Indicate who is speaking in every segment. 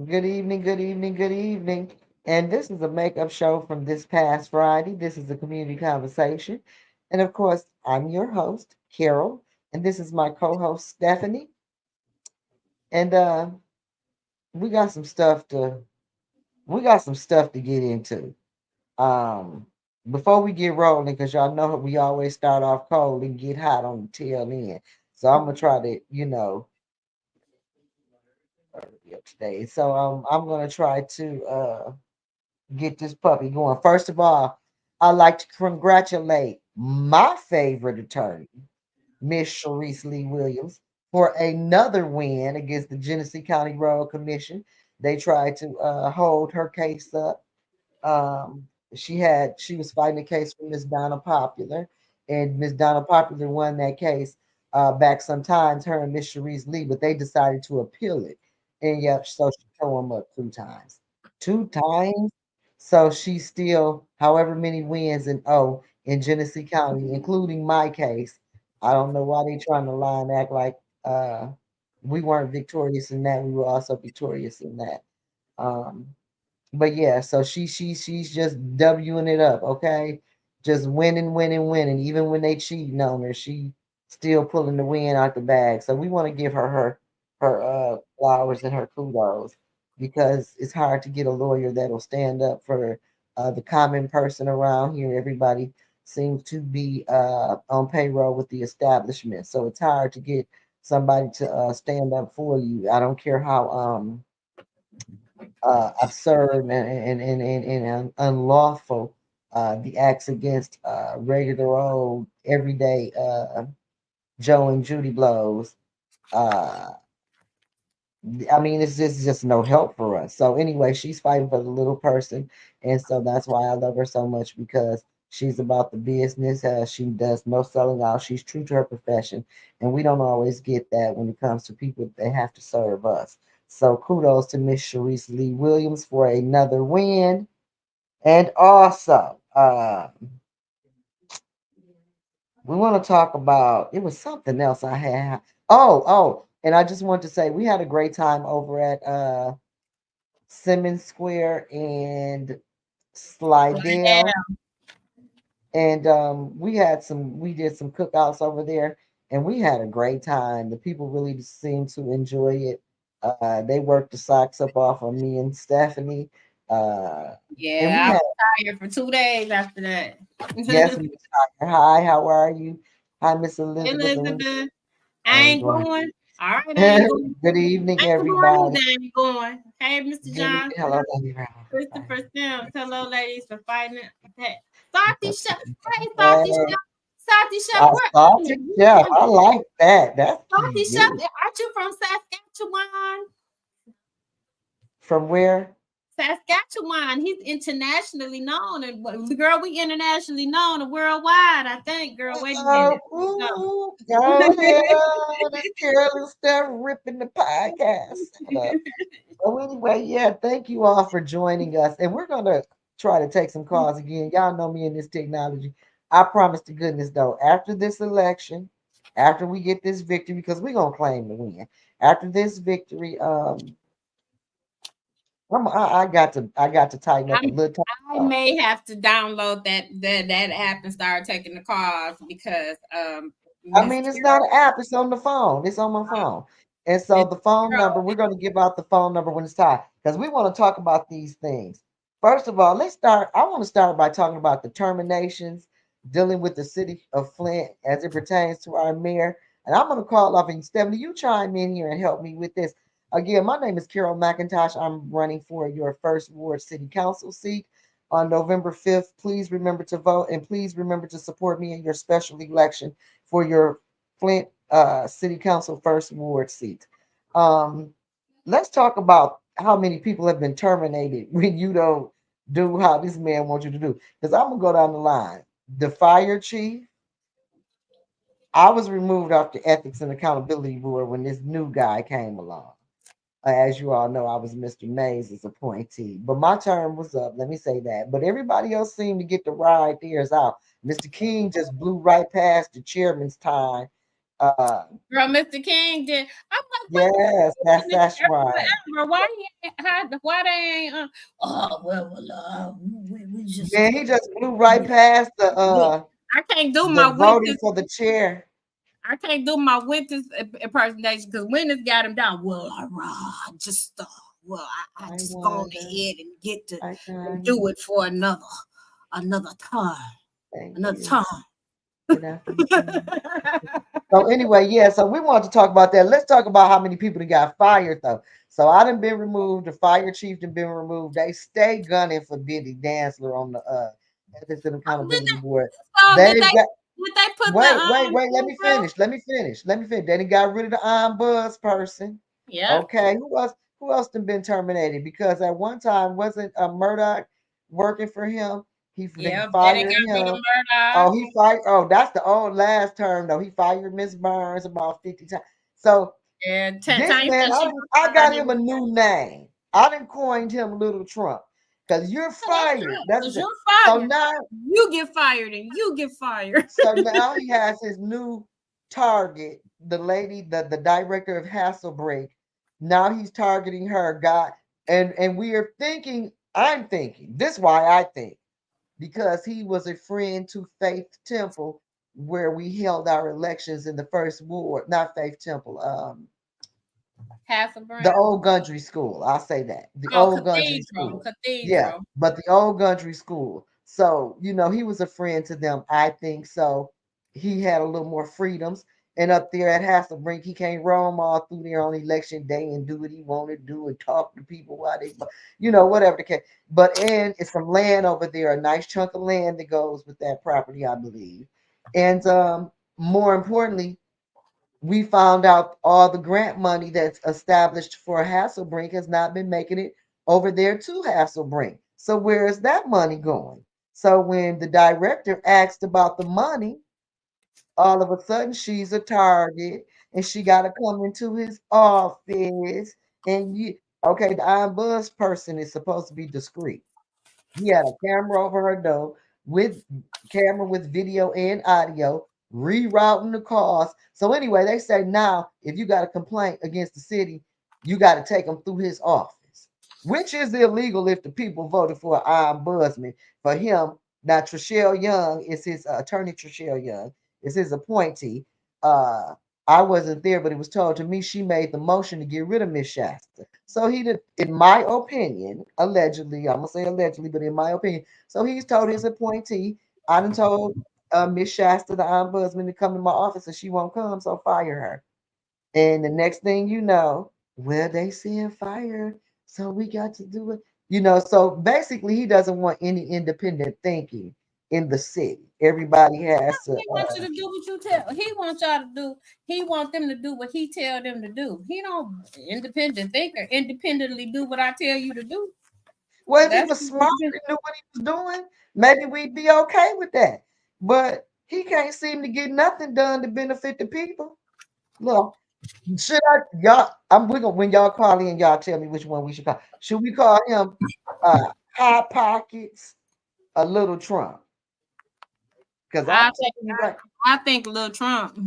Speaker 1: Good evening, good evening, good evening. And this is a makeup show from this past Friday. This is a community conversation. And of course, I'm your host, Carol, and this is my co-host, Stephanie. And we got some stuff to we got some stuff to get into. Um, Before we get rolling, because y'all know we always start off cold and get hot on the tail end. So I'm gonna try to, hurry up today. So I'm gonna try to get this puppy going. First of all, I'd like to congratulate my favorite attorney, Miss Sharice Lee Williams, for another win against the Genesee County Road Commission. They tried to hold her case up. She was fighting a case for Miss Donna Popular, and Miss Donna Popular won that case back sometimes, her and Miss Sharice Lee, but they decided to appeal it. And yep, so she tore them up two times. Two times. So she's still however many wins in Genesee County, including my case. I don't know why they trying to lie and act like uh we weren't victorious in that. We were also victorious in that. Um, but yeah, so she's just Wing it up, okay? Just winning, winning, winning. Even when they cheating on her, she still pulling the win out the bag. So we want to give her flowers and her kudos because it's hard to get a lawyer that'll stand up for the common person around here. Everybody seems to be on payroll with the establishment, so it's hard to get somebody to stand up for you. I don't care how absurd and unlawful the acts against regular old everyday Joe and Judy blows. Uh, I mean, it's just no help for us. So anyway, she's fighting for the little person, and so that's why I love her so much because she's about the business. She does no selling out. She's true to her profession, and we don't always get that when it comes to people that have to serve us. So kudos to Miss Sharice Lee Williams for another win, and also we want to talk about it was something else I had. And I just want to say we had a great time over at Simmons Square and
Speaker 2: Like
Speaker 1: Slidell.
Speaker 2: that.
Speaker 1: And we did some cookouts over there and we had a great time. The people really seemed to enjoy it. They worked the socks up off of me and Stephanie. Uh, and we
Speaker 2: Yeah, I
Speaker 1: had,
Speaker 2: was tired for 2 days after that.
Speaker 1: yes, Miss Tucker. Hi, how are you? Hi, Miss
Speaker 2: Hey,
Speaker 1: Elizabeth. And
Speaker 2: Elizabeth,
Speaker 1: I
Speaker 2: I
Speaker 1: ain't
Speaker 2: ain't
Speaker 1: going.
Speaker 2: going. All right, I ain't going.
Speaker 1: Good evening,
Speaker 2: I ain't going
Speaker 1: everybody.
Speaker 2: either. I ain't going. Hey, Mr.
Speaker 1: Good evening.
Speaker 2: John,
Speaker 1: Hello, Lady Brown.
Speaker 2: Christopher Sims. Hello, ladies, for fighting it. Hey, Salty Chef. Hey, Salty
Speaker 1: Hey,
Speaker 2: Chef. Salty Chef, where? Wait a
Speaker 1: Salted
Speaker 2: minute. You
Speaker 1: Chef.
Speaker 2: from
Speaker 1: I like that. That's
Speaker 2: Salty Chef?
Speaker 1: cute.
Speaker 2: Aren't you from Saskatchewan?
Speaker 1: From where?
Speaker 2: Saskatchewan. He's internationally known, and girl, we internationally known and worldwide. I think, girl. Wait a minute. No.
Speaker 1: Go ahead. This careless stuff ripping the podcast set up. So anyway, yeah, thank you all for joining us. And we're gonna try to take some calls again. Y'all know me in this technology. I promise to goodness though, after this election, after we get this victory, because we're gonna claim the win. After this victory, I got to tighten up a
Speaker 2: I'm,
Speaker 1: little.
Speaker 2: I may have to download that app and start taking the calls because
Speaker 1: I
Speaker 2: Miss
Speaker 1: mean, it's not
Speaker 2: Carol,
Speaker 1: an app, it's on the phone. It's on my phone. And so
Speaker 2: Miss
Speaker 1: the phone number,
Speaker 2: Carol,
Speaker 1: we're going to give out the phone number when it's time because we want to talk about these things. First of all, let's start. I want to start by talking about the terminations dealing with the city of Flint as it pertains to our mayor. And I'm going to call off and Stephanie, you chime in here and help me with this. Again, my name is Carol McIntosh. I'm running for your first ward city council seat on November 5th. Please remember to vote and please remember to support me in your special election for your Flint City Council First Ward seat. Um, let's talk about how many people have been terminated when you don't do how this man wants you to do. Because I'm gonna go down the line. The fire chief, I was removed off the Ethics and Accountability Board when this new guy came along. As you all know, I was Mr. Mays' appointee, but my term was up. Let me say that. But everybody else seemed to get to ride theirs out. Mr. King just blew right past the chairman's time
Speaker 2: Girl, Mr. King did. I'm like, what the
Speaker 1: Yes, that's right.
Speaker 2: forever? Why he ain't why they ain't oh we just
Speaker 1: Man, he just blew right past
Speaker 2: I can't do
Speaker 1: the
Speaker 2: my
Speaker 1: voting
Speaker 2: winters.
Speaker 1: for the chair.
Speaker 2: I can't do my winters impersonation because winters got him down. Well, I just I
Speaker 1: I
Speaker 2: just go on
Speaker 1: wonder.
Speaker 2: ahead and get to
Speaker 1: I
Speaker 2: and
Speaker 1: wonder.
Speaker 2: do it for another time.
Speaker 1: Thank
Speaker 2: Another
Speaker 1: you.
Speaker 2: time.
Speaker 1: Good afternoon. So anyway, yeah. So we want to talk about that. Let's talk about how many people that got fired though. So I done been removed. The fire chief done been removed. They stay gunning for Biddy Dantzler on the Ethics and Accountability Board.
Speaker 2: So
Speaker 1: They've got
Speaker 2: did they put the
Speaker 1: wait. Let me
Speaker 2: girl?
Speaker 1: finish. Let me finish. They done got rid of the Buzz person.
Speaker 2: Yeah.
Speaker 1: Okay. Who else done been terminated? Because at one time wasn't Murdoch working for him? They
Speaker 2: Yeah, Betty
Speaker 1: fired
Speaker 2: got rid of
Speaker 1: him.
Speaker 2: Murdoch.
Speaker 1: Oh, he fired. Oh, that's the old last term though. He fired Miss Burns about 50 times. So
Speaker 2: And
Speaker 1: this
Speaker 2: Tanya
Speaker 1: man,
Speaker 2: said she
Speaker 1: I
Speaker 2: preferred
Speaker 1: got
Speaker 2: it.
Speaker 1: him a new name. I done coined him Little Trump because you're
Speaker 2: That's
Speaker 1: fired.
Speaker 2: true.
Speaker 1: That's
Speaker 2: Because
Speaker 1: the
Speaker 2: you're
Speaker 1: so
Speaker 2: fired.
Speaker 1: now
Speaker 2: You get fired and you get fired.
Speaker 1: so now he has his new target, the lady, the director of Hasselbrink. Now he's targeting her, God, and we are thinking. I'm thinking. This is why I think because he was a friend to Faith Temple, where we held our elections in the first ward. Not Faith Temple, the
Speaker 2: Hasselbrand.
Speaker 1: old Gundry School. I'll say that the
Speaker 2: Oh,
Speaker 1: old Gundry
Speaker 2: Cathedral.
Speaker 1: School. Yeah,
Speaker 2: Cathedral.
Speaker 1: but the old Gundry School. So he was a friend to them. I think so. He had a little more freedoms. And up there at Hasselbrink, he can't roam all through there on election day and do what he wanted to do and talk to people while they, whatever the case. But and it's some land over there, a nice chunk of land that goes with that property, I believe. And more importantly, we found out all the grant money that's established for Hasselbrink has not been making it over there to Hasselbrink. So where is that money going? So when the director asked about the money, all of a sudden she's a target and she got to come into his office. And okay, the Iron Buzz person is supposed to be discreet. He had a camera over her door with camera with video and audio, rerouting the calls. So anyway, they say now if you got a complaint against the city, you got to take them through his office, which is illegal if the people voted for an ombudsman for him. Now Trishelle Young is his attorney. Trishelle Young is his appointee. Uh, I wasn't there, but it was told to me she made the motion to get rid of Miss Shasta. So he did, in my opinion, allegedly, I'm gonna say allegedly, but in my opinion, so he's told his appointee, I done told Miss Shasta, the ombudsman, to come to my office and she won't come, so fire her. And the next thing you know, well, they saying fire, so we got to do it. So basically he doesn't want any independent thinking in the city. Everybody has to
Speaker 2: He wants you to do what you tell. He wants y'all to do. He wants them to do what he tell them to do. He don't independent thinker. Independently do what I tell you to do.
Speaker 1: well, if he
Speaker 2: That's
Speaker 1: was smart and knew what he was doing, maybe we'd be okay with that. But he can't seem to get nothing done to benefit the people. Look, should I y'all? We're gonna when y'all call in, y'all tell me which one we should call. Should we call him Hot Pockets or Little Trump? Because I'm
Speaker 2: I
Speaker 1: telling you right,
Speaker 2: think Lil Trump.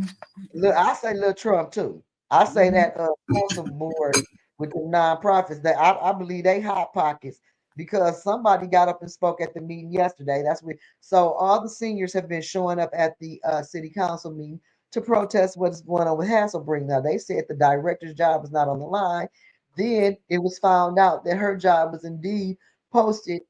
Speaker 1: look, I say Little Trump too. I say that council board with the nonprofits that I believe they hot pockets because somebody got up and spoke at the meeting yesterday. That's what. So all the seniors have been showing up at the city council meeting to protest what is going on with Hasselbrink. Now they said the director's job was not on the line. Then it was found out that her job was indeed posted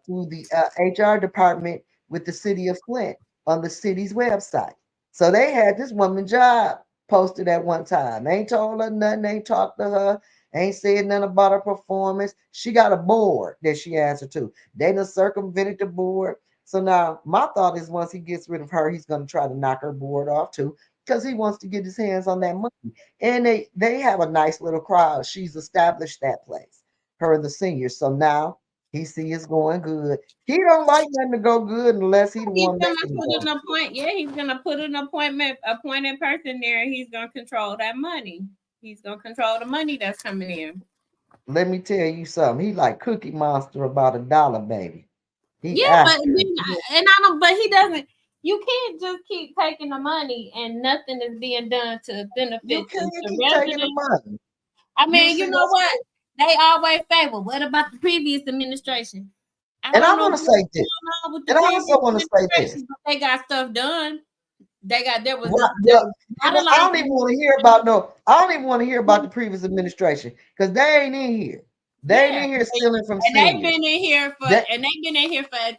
Speaker 1: through the HR department with the city of Flint on the city's website. So they had this woman job posted at one time. Ain't told her nothing, ain't talked to her, ain't said nothing about her performance. She got a board that she answered to. They done circumvented the board. So now my thought is once he gets rid of her, he's gonna try to knock her board off too, because he wants to get his hands on that money. And they have a nice little crowd. She's established that place, her and the seniors. So now he see it's going good. He don't like nothing to go good unless he the
Speaker 2: He's
Speaker 1: one
Speaker 2: gonna
Speaker 1: making it
Speaker 2: put
Speaker 1: go
Speaker 2: an
Speaker 1: good.
Speaker 2: appoint. Yeah, he's gonna put an appointed person there. And he's gonna control that money. He's gonna control the money that's coming in.
Speaker 1: Let me tell you something. He like Cookie Monster about $1, baby. He
Speaker 2: Yeah, but
Speaker 1: after it.
Speaker 2: then, and I don't. But he doesn't. You can't just keep taking the money and nothing is being done to
Speaker 1: You
Speaker 2: benefit
Speaker 1: can't
Speaker 2: the
Speaker 1: keep taking the
Speaker 2: residents.
Speaker 1: money.
Speaker 2: I
Speaker 1: You
Speaker 2: mean,
Speaker 1: see,
Speaker 2: you know
Speaker 1: that's
Speaker 2: what? They always say, well, what about the previous administration? I
Speaker 1: and I
Speaker 2: don't know
Speaker 1: want to
Speaker 2: what's
Speaker 1: say this,
Speaker 2: going on with the
Speaker 1: and I
Speaker 2: previous
Speaker 1: also want to say this.
Speaker 2: administration, but they got stuff done.
Speaker 1: Well,
Speaker 2: There
Speaker 1: well,
Speaker 2: was not a
Speaker 1: I
Speaker 2: lot of
Speaker 1: don't even want to hear about no. I don't even want to hear about the previous administration because they ain't in here. They ain't
Speaker 2: yeah.
Speaker 1: in here stealing from
Speaker 2: And they've
Speaker 1: seniors.
Speaker 2: been in here for
Speaker 1: That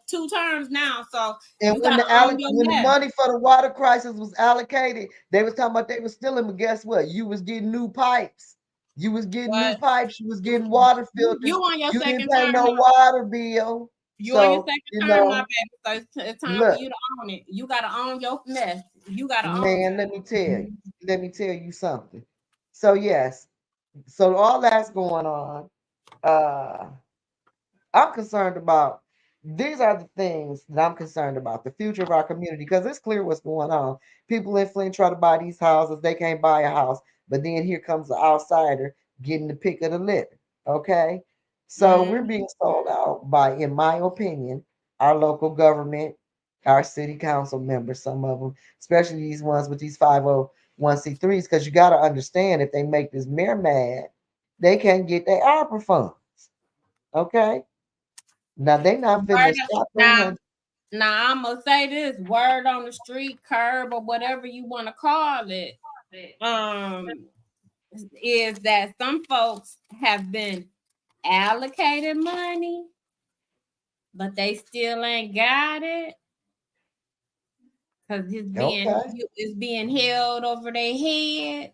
Speaker 2: two terms now. So
Speaker 1: and
Speaker 2: you gotta own your
Speaker 1: when the
Speaker 2: mess.
Speaker 1: money for the water crisis was allocated, they was talking about they was stealing. But guess what? You was getting new pipes. You was getting new
Speaker 2: But
Speaker 1: pipes. You was getting water
Speaker 2: you
Speaker 1: filters.
Speaker 2: on your
Speaker 1: You didn't
Speaker 2: second
Speaker 1: pay
Speaker 2: term
Speaker 1: no
Speaker 2: now.
Speaker 1: water bill.
Speaker 2: You on your
Speaker 1: So
Speaker 2: second
Speaker 1: you
Speaker 2: term now,
Speaker 1: know,
Speaker 2: baby. So it's time for
Speaker 1: look,
Speaker 2: you to own it. You gotta own your mess. You gotta own
Speaker 1: man. Let me tell you. Let me tell you something. So yes. So all that's going on. Uh, I'm concerned about these are the things that I'm concerned about the future of our community because it's clear what's going on. People in Flint try to buy these houses, they can't buy a house, but then here comes the outsider getting the pick of the litter. Okay, so we're
Speaker 2: Mm-hmm.
Speaker 1: being sold out by, in my opinion, our local government, our city council members, some of them, especially these ones with these 501c3s, because you got to understand if they make this mayor mad, they can't get their ARPA funds. Okay. Now they not
Speaker 2: Word
Speaker 1: finna
Speaker 2: up.
Speaker 1: stop them
Speaker 2: Now,
Speaker 1: hun-
Speaker 2: now I'm gonna say this: word on the street, curb, or whatever you want to call it, um, is that some folks have been allocated money, but they still ain't got it because
Speaker 1: Okay.
Speaker 2: it's being held over their head.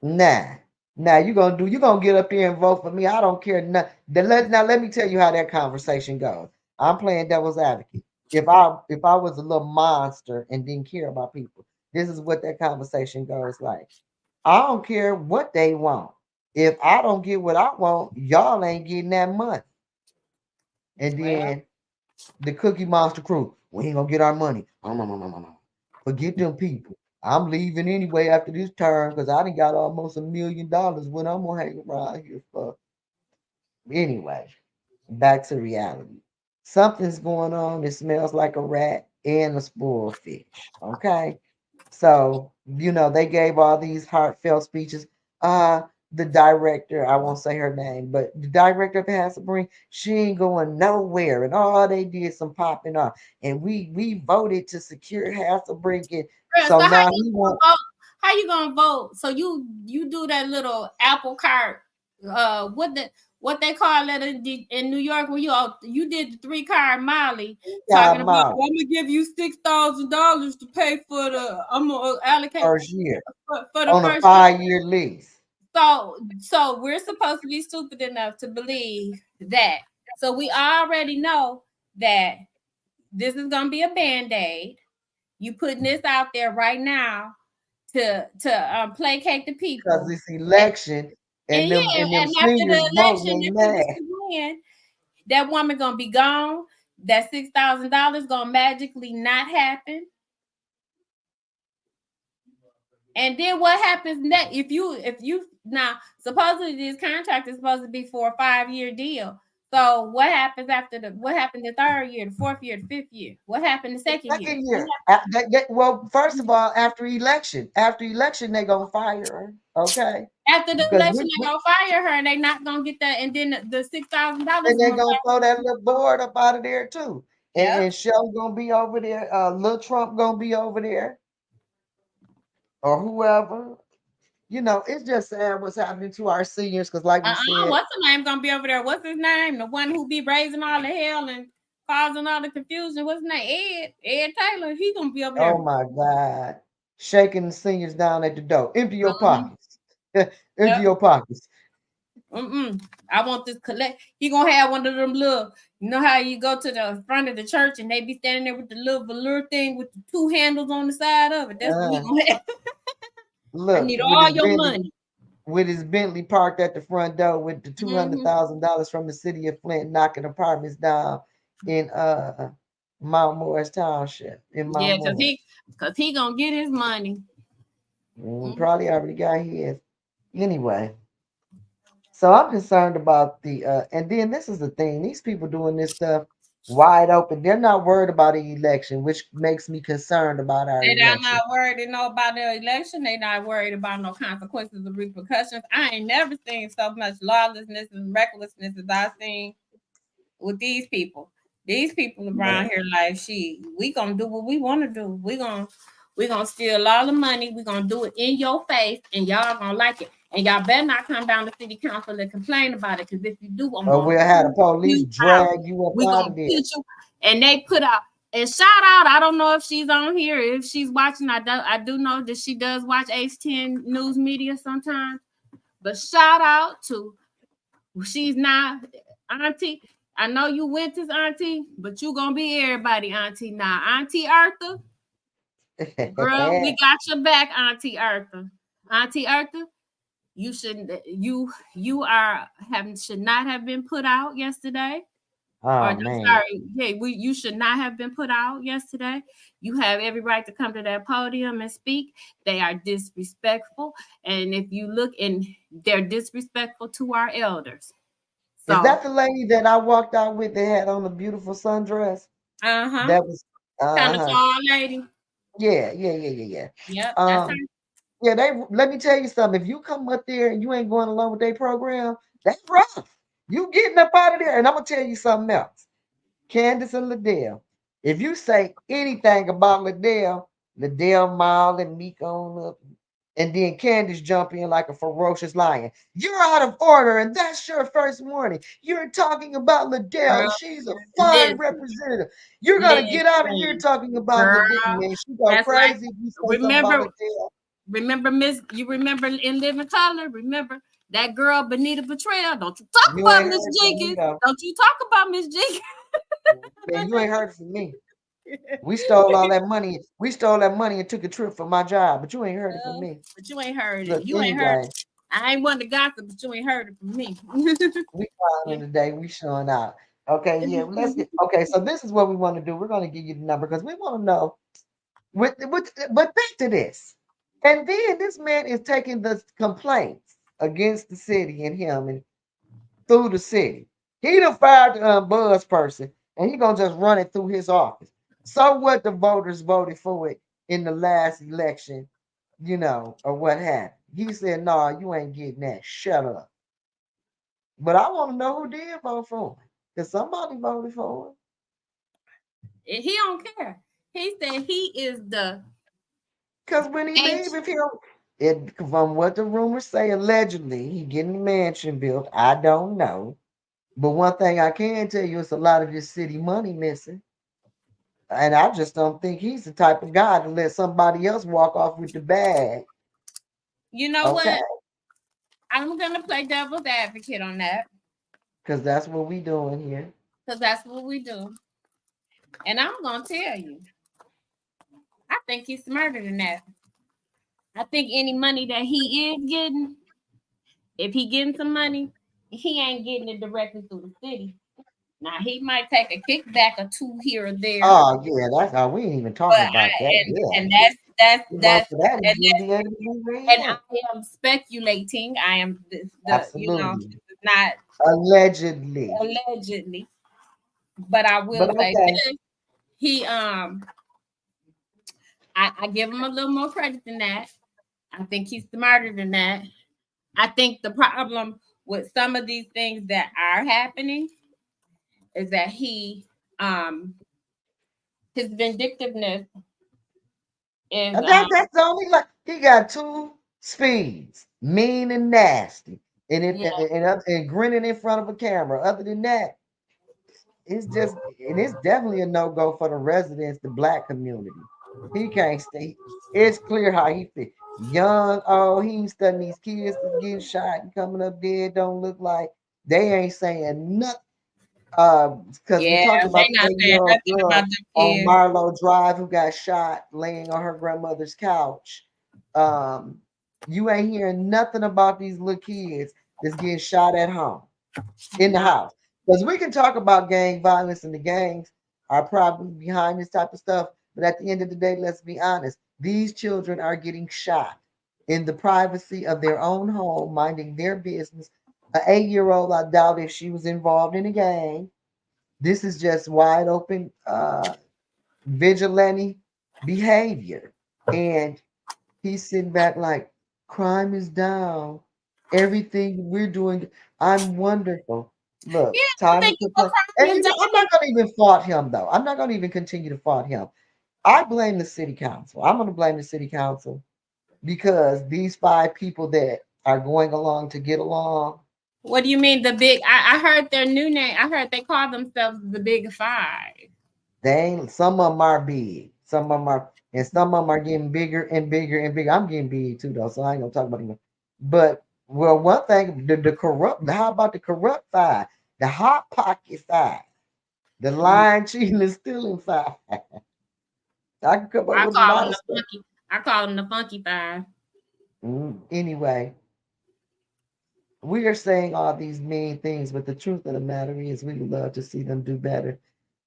Speaker 1: Nah. Now you gonna get up there and vote for me. I don't care. Now let me tell you how that conversation goes. I'm playing devil's advocate. If I was a little monster and didn't care about people, this is what that conversation goes like. I don't care what they want. If I don't get what I want, y'all ain't getting that money. And
Speaker 2: Well,
Speaker 1: then the Cookie Monster crew, we ain't gonna get our money. Forget them people. I'm leaving anyway after this term because I done got almost $1 million. What I'm gonna hang around here for? Anyway, back to reality. Something's going on. It smells like a rat and a spoiled fish. Okay. So, they gave all these heartfelt speeches. The director, I won't say her name, but the director of Hasselbrink, she ain't going nowhere. And all they did some popping off. And we voted to secure Hasselbrink. And
Speaker 2: girl,
Speaker 1: so
Speaker 2: so
Speaker 1: now he
Speaker 2: gonna
Speaker 1: won't.
Speaker 2: vote? How you gonna vote? So you do that little apple cart, what they call that in New York when you did the 3 card Molly talking
Speaker 1: Got
Speaker 2: about,
Speaker 1: Molly
Speaker 2: well, I'm gonna give you $6,000 to pay for I'm gonna allocate
Speaker 1: first year
Speaker 2: for the
Speaker 1: on a
Speaker 2: first year.
Speaker 1: 5-year lease.
Speaker 2: So we're supposed to be stupid enough to believe that. So we already know that this is gonna be a band-aid. You putting this out there right now to placate the
Speaker 1: Because
Speaker 2: people.
Speaker 1: this election
Speaker 2: And yeah,
Speaker 1: and them
Speaker 2: and after
Speaker 1: seniors
Speaker 2: the
Speaker 1: voting,
Speaker 2: election,
Speaker 1: they
Speaker 2: if
Speaker 1: mad.
Speaker 2: this is win, that woman gonna be gone. That $6,000 gonna magically not happen. And then what happens next? If you now supposedly this contract is supposed to be for a 5-year deal. So what happens after what happened the 3rd year, the 4th year, the 5th year? What happened the
Speaker 1: The
Speaker 2: 2nd year?
Speaker 1: second year. Well, first of all, after election, they gonna fire her. Okay,
Speaker 2: After the
Speaker 1: because
Speaker 2: election, they're gonna fire her and they not gonna get that, and then the $6,000
Speaker 1: and they
Speaker 2: gonna
Speaker 1: gonna
Speaker 2: go.
Speaker 1: throw that little board up out of there too.
Speaker 2: Yep.
Speaker 1: And Shell gonna be over there. Lil Trump gonna be over there, or whoever. It's just sad what's happening to our seniors. Because, like we said,
Speaker 2: What's the name gonna be over there? What's his name? The one who be raising all the hell and causing all the confusion. What's his name? Ed Taylor. He gonna be over there.
Speaker 1: oh my God, shaking the seniors down at the door. Empty your
Speaker 2: Uh-uh.
Speaker 1: pockets. Empty
Speaker 2: Yep.
Speaker 1: your pockets.
Speaker 2: I want this collect. He gonna have one of them little. You know how you go to the front of the church and they be standing there with the little velour thing with the 2 handles on the side of it. That's what he
Speaker 1: Uh,
Speaker 2: gonna have. I
Speaker 1: look
Speaker 2: need
Speaker 1: with
Speaker 2: all
Speaker 1: his
Speaker 2: your
Speaker 1: Bentley
Speaker 2: money.
Speaker 1: with his Bentley parked at the front door with the two hundred
Speaker 2: Mm-hmm.
Speaker 1: thousand dollars from the city of Flint knocking apartments down in Mount Morris Township in
Speaker 2: Yeah,
Speaker 1: Mount Morris.
Speaker 2: cause he gonna get his money. Mm-hmm.
Speaker 1: Probably already got his. Anyway, so I'm concerned about the and then this is the thing, these people doing this stuff, wide open. They're not worried about the election, which makes me concerned about our
Speaker 2: They are
Speaker 1: election.
Speaker 2: not worried to know about the election. They not worried about no consequences or repercussions. I ain't never seen so much lawlessness and recklessness as I seen with these people. These people around here like we gonna do what we want to do. We gonna steal all the money. We gonna do it in your face, and y'all gonna like it. And y'all better not come down to city council and complain about it. Because if you do, I'm
Speaker 1: Or
Speaker 2: gonna
Speaker 1: we'll have the
Speaker 2: put
Speaker 1: police
Speaker 2: you out.
Speaker 1: drag you up
Speaker 2: We
Speaker 1: out
Speaker 2: gonna
Speaker 1: of
Speaker 2: put
Speaker 1: there.
Speaker 2: you. And they put out and shout out. I don't know if she's on here. If she's watching, I do know that she does watch H10 News Media sometimes. But shout out to she's not Auntie. I know you went to Auntie, but you gonna be everybody, Auntie. Now, Auntie Arthur, girl, we got your back, Auntie Arthur. Auntie Arthur, you shouldn't. You are having should not have been put out yesterday. Or
Speaker 1: Oh
Speaker 2: I'm
Speaker 1: man.
Speaker 2: sorry, yeah, you should not have been put out yesterday. You have every right to come to that podium and speak. They are disrespectful, and if you look and they're disrespectful to our elders.
Speaker 1: Is
Speaker 2: So,
Speaker 1: that the lady that I walked out with that had on the beautiful sundress?
Speaker 2: uh-huh.
Speaker 1: That was
Speaker 2: Kind of
Speaker 1: uh-huh.
Speaker 2: tall lady.
Speaker 1: Yeah.
Speaker 2: Yep, that's her.
Speaker 1: Um, yeah, they let me tell you something. If you come up there and you ain't going along with their program, that's rough. You getting up out of there. And I'm gonna tell you something else. Candace and Liddell. If you say anything about Liddell Mile and Meek on up, and then Candace jump in like a ferocious lion. You're out of order, and that's your first warning. You're talking about Liddell,
Speaker 2: Girl,
Speaker 1: and she's a fine
Speaker 2: listen,
Speaker 1: representative. You're gonna get out of here
Speaker 2: listen,
Speaker 1: talking about
Speaker 2: girl.
Speaker 1: Liddell, man. She go
Speaker 2: That's like
Speaker 1: crazy if you say something about
Speaker 2: remember,
Speaker 1: Liddell.
Speaker 2: remember, Miss. You remember in Living Color? Remember that girl Benita Betrayal? Don't you talk
Speaker 1: You
Speaker 2: about
Speaker 1: ain't
Speaker 2: Miss
Speaker 1: heard from me
Speaker 2: Jenkins?
Speaker 1: though.
Speaker 2: Don't you talk about Miss Jenkins?
Speaker 1: Man, you ain't heard from me. We stole all that money. We stole that money and took a trip for my job, but you ain't heard it from me.
Speaker 2: But you ain't heard it.
Speaker 1: Look,
Speaker 2: You ain't heard.
Speaker 1: anyway,
Speaker 2: I ain't one to gossip, but you ain't heard it from me.
Speaker 1: we fine today. We showing out. Okay, yeah. Let's get okay. So this is what we want to do. We're going to give you the number because we want to know. But back to this, and then this man is taking the complaints against the city and him and through the city. He done fired the buzz person, and he gonna just run it through his office. So what? The voters voted for it in the last election, or what happened? He said, "No, you ain't getting that. Shut up." But I want to know who did vote for him, because somebody voted for him.
Speaker 2: He don't care. He said he is the
Speaker 1: Because when he
Speaker 2: H.
Speaker 1: leave, if he don't, it from what the rumors say, allegedly he getting the mansion built. I don't know, but one thing I can tell you, it's a lot of this city money missing. And I just don't think he's the type of guy to let somebody else walk off with the bag.
Speaker 2: You know
Speaker 1: Okay.
Speaker 2: what? I'm gonna play devil's advocate on that
Speaker 1: Because that's what we doing here.
Speaker 2: because that's what we do. And I'm gonna tell you, I think he's smarter than that. I think any money that he is getting, if he getting some money, he ain't getting it directly through the city. Now he might take a kickback or two here or there,
Speaker 1: Oh yeah, that's how we ain't even
Speaker 2: but
Speaker 1: talking about that.
Speaker 2: and
Speaker 1: Yeah.
Speaker 2: that's that's
Speaker 1: You want
Speaker 2: that's
Speaker 1: for that
Speaker 2: and
Speaker 1: is Indiana where
Speaker 2: and
Speaker 1: he
Speaker 2: I
Speaker 1: at.
Speaker 2: am speculating. I am
Speaker 1: Absolutely.
Speaker 2: this is not
Speaker 1: Allegedly.
Speaker 2: allegedly, but I
Speaker 1: But
Speaker 2: will say
Speaker 1: okay.
Speaker 2: this: he I give him a little more credit than that. I think he's smarter than that. I think the problem with some of these things that are happening is that um his vindictiveness is
Speaker 1: And that's the only like he got two speeds, mean and nasty. And if
Speaker 2: yeah,
Speaker 1: and grinning in front of a camera. Other than that, it's definitely a no-go for the residents, the black community. He can't stay. It's clear how he feel. Young, oh, he ain't studying these kids that's getting shot and coming up dead. Don't look like they ain't saying nothing. Because we
Speaker 2: yeah,
Speaker 1: talked
Speaker 2: they
Speaker 1: about
Speaker 2: not
Speaker 1: the
Speaker 2: saying
Speaker 1: young
Speaker 2: nothing about
Speaker 1: girl
Speaker 2: them
Speaker 1: on
Speaker 2: kids.
Speaker 1: Marlowe Drive who got shot laying on her grandmother's couch. Um, you ain't hearing nothing about these little kids that's getting shot at home in the
Speaker 2: No,
Speaker 1: house. Because we can talk about gang violence and the gangs are probably behind this type of stuff. But at the end of the day, let's be honest. These children are getting shot in the privacy of their own home, minding their business. An 8-year-old, I doubt if she was involved in a gang, This is just wide open vigilante behavior. And he's sitting back like, crime is down. Everything we're doing, I'm wonderful. Look,
Speaker 2: Yeah, I'm
Speaker 1: time to
Speaker 2: thinking what
Speaker 1: complain. And
Speaker 2: crime is
Speaker 1: I'm
Speaker 2: that?
Speaker 1: not going to even fault him, though. I'm not going to even continue to fault him. I blame the city council. I'm going to blame the city council because these five people that are going along to get along,
Speaker 2: What do you mean the big? I heard their new name. I heard they call themselves the Big Five.
Speaker 1: they ain't, some of them are big. Some of them are, and some of them are getting bigger and bigger and bigger. I'm getting big too, though, so I ain't gonna talk about it. But well, one thing, the corrupt. How about the corrupt five, the hot pocket five, the lying, cheating, and stealing five? I can come up
Speaker 2: I
Speaker 1: with a
Speaker 2: call
Speaker 1: lot
Speaker 2: them
Speaker 1: of
Speaker 2: the
Speaker 1: stuff.
Speaker 2: funky. I call them the Funky Five.
Speaker 1: Anyway, we are saying all these mean things, but the truth of the matter is, we would love to see them do better.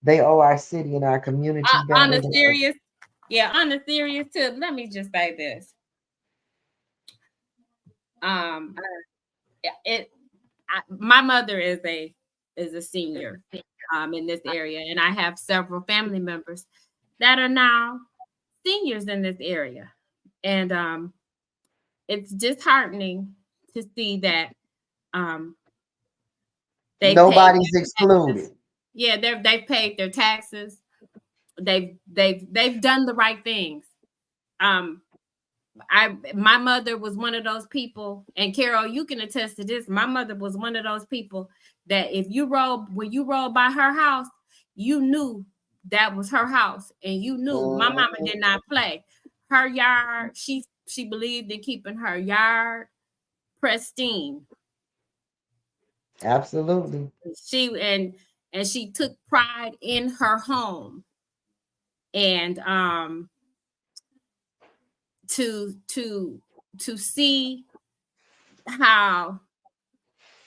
Speaker 1: They owe our city and our community
Speaker 2: On
Speaker 1: better.
Speaker 2: the serious, yeah, on the serious tip. Let me just say this. Um, it. My mother is a senior in this area, and I have several family members that are now seniors in this area, and it's disheartening to see that um, they paid
Speaker 1: Nobody's
Speaker 2: their taxes.
Speaker 1: excluded.
Speaker 2: Yeah, they've paid their taxes. They've done the right things. Um, my mother was one of those people, and Carol, you can attest to this. My mother was one of those people that if you roll when you roll by her house, you knew that was her house, and you knew my mama
Speaker 1: Mhm.
Speaker 2: did not play. Her yard, she believed in keeping her yard pristine.
Speaker 1: Absolutely.
Speaker 2: She and she took pride in her home, and to to see how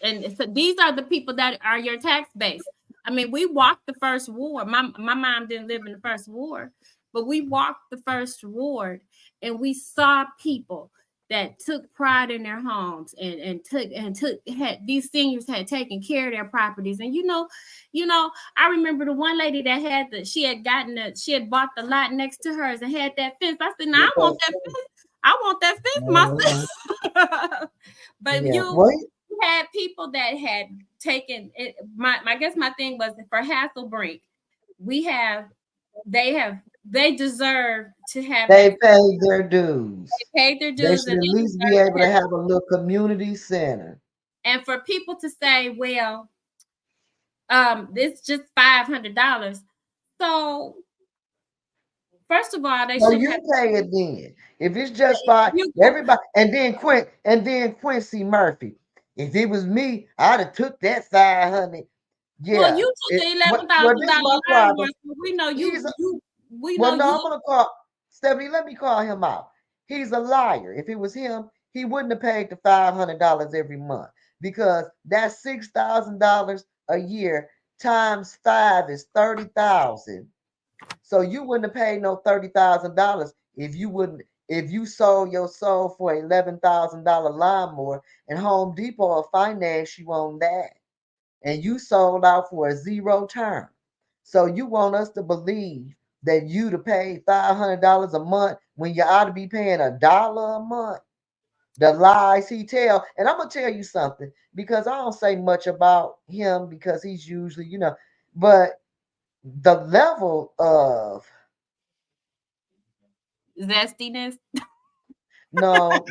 Speaker 2: and so these are the people that are your tax base. I mean, we walked the first ward. My mom didn't live in the first ward, but we walked the first ward and we saw people that took pride in their homes and took had these seniors had taken care of their properties. And I remember the one lady that she had bought the lot next to hers and had that fence. I said, "Now I want that fence. I want that fence
Speaker 1: Mhm.
Speaker 2: myself." But
Speaker 1: Yeah.
Speaker 2: you
Speaker 1: Well,
Speaker 2: had people that had taken it. I guess my thing was for Hasselbrink, we have they deserve to have that.
Speaker 1: they paid their dues.
Speaker 2: They paid their
Speaker 1: They
Speaker 2: dues
Speaker 1: should
Speaker 2: and
Speaker 1: at
Speaker 2: they
Speaker 1: least be
Speaker 2: deserve
Speaker 1: able
Speaker 2: to
Speaker 1: to
Speaker 2: have.
Speaker 1: have a little community center.
Speaker 2: And for people to say, well, it's just $500. So first of all, they
Speaker 1: So
Speaker 2: shouldn't
Speaker 1: you
Speaker 2: have.
Speaker 1: pay it then. If it's just fine,
Speaker 2: You
Speaker 1: everybody, and then Quincy Murphy. If it was me, I'd have took that 500.
Speaker 2: well,
Speaker 1: Yeah.
Speaker 2: you took the
Speaker 1: What?
Speaker 2: eleven
Speaker 1: Well,
Speaker 2: thousand
Speaker 1: this is
Speaker 2: dollar
Speaker 1: my
Speaker 2: lawnmower,
Speaker 1: problem.
Speaker 2: so we know
Speaker 1: He's
Speaker 2: you we know
Speaker 1: Well, no,
Speaker 2: you.
Speaker 1: I'm gonna call Stephanie. Let me call him out. He's a liar. If it was him, he wouldn't have paid the $500 every month because that's $6,000 a year times five is 30,000. So you wouldn't have paid no $30,000 if you sold your soul for $11,000 lawnmower and Home Depot will finance you on that and you sold out for a zero term. So you want us to believe that you'd have paid $500 a month when you ought to be paying $1 a month? The lies he tell, and I'm gonna tell you something because I don't say much about him because he's usually, but the level of
Speaker 2: Zestiness.
Speaker 1: no,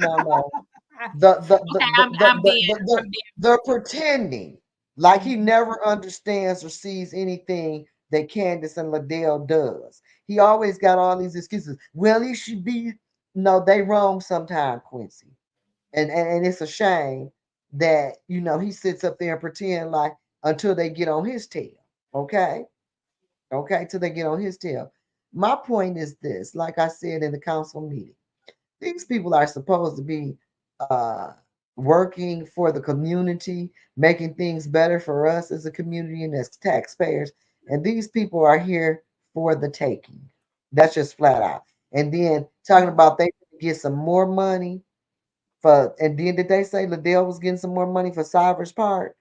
Speaker 1: the the the
Speaker 2: Okay,
Speaker 1: the the, the, the,
Speaker 2: I'm being
Speaker 1: the pretending like he never understands or sees anything that Candace and Liddell does. He always got all these excuses. Well, he should be. No, they wrong sometime, Quincy, and it's a shame that he sits up there and pretend like until they get on his tail. Okay, okay, till they get on his tail. My point is this: like I said in the council meeting, these people are supposed to be uh, working for the community, making things better for us as a community and as taxpayers. And these people are here for the taking. That's just flat out. And then talking about they get some more money and then did they say Liddell was getting some more money for Cybers Park?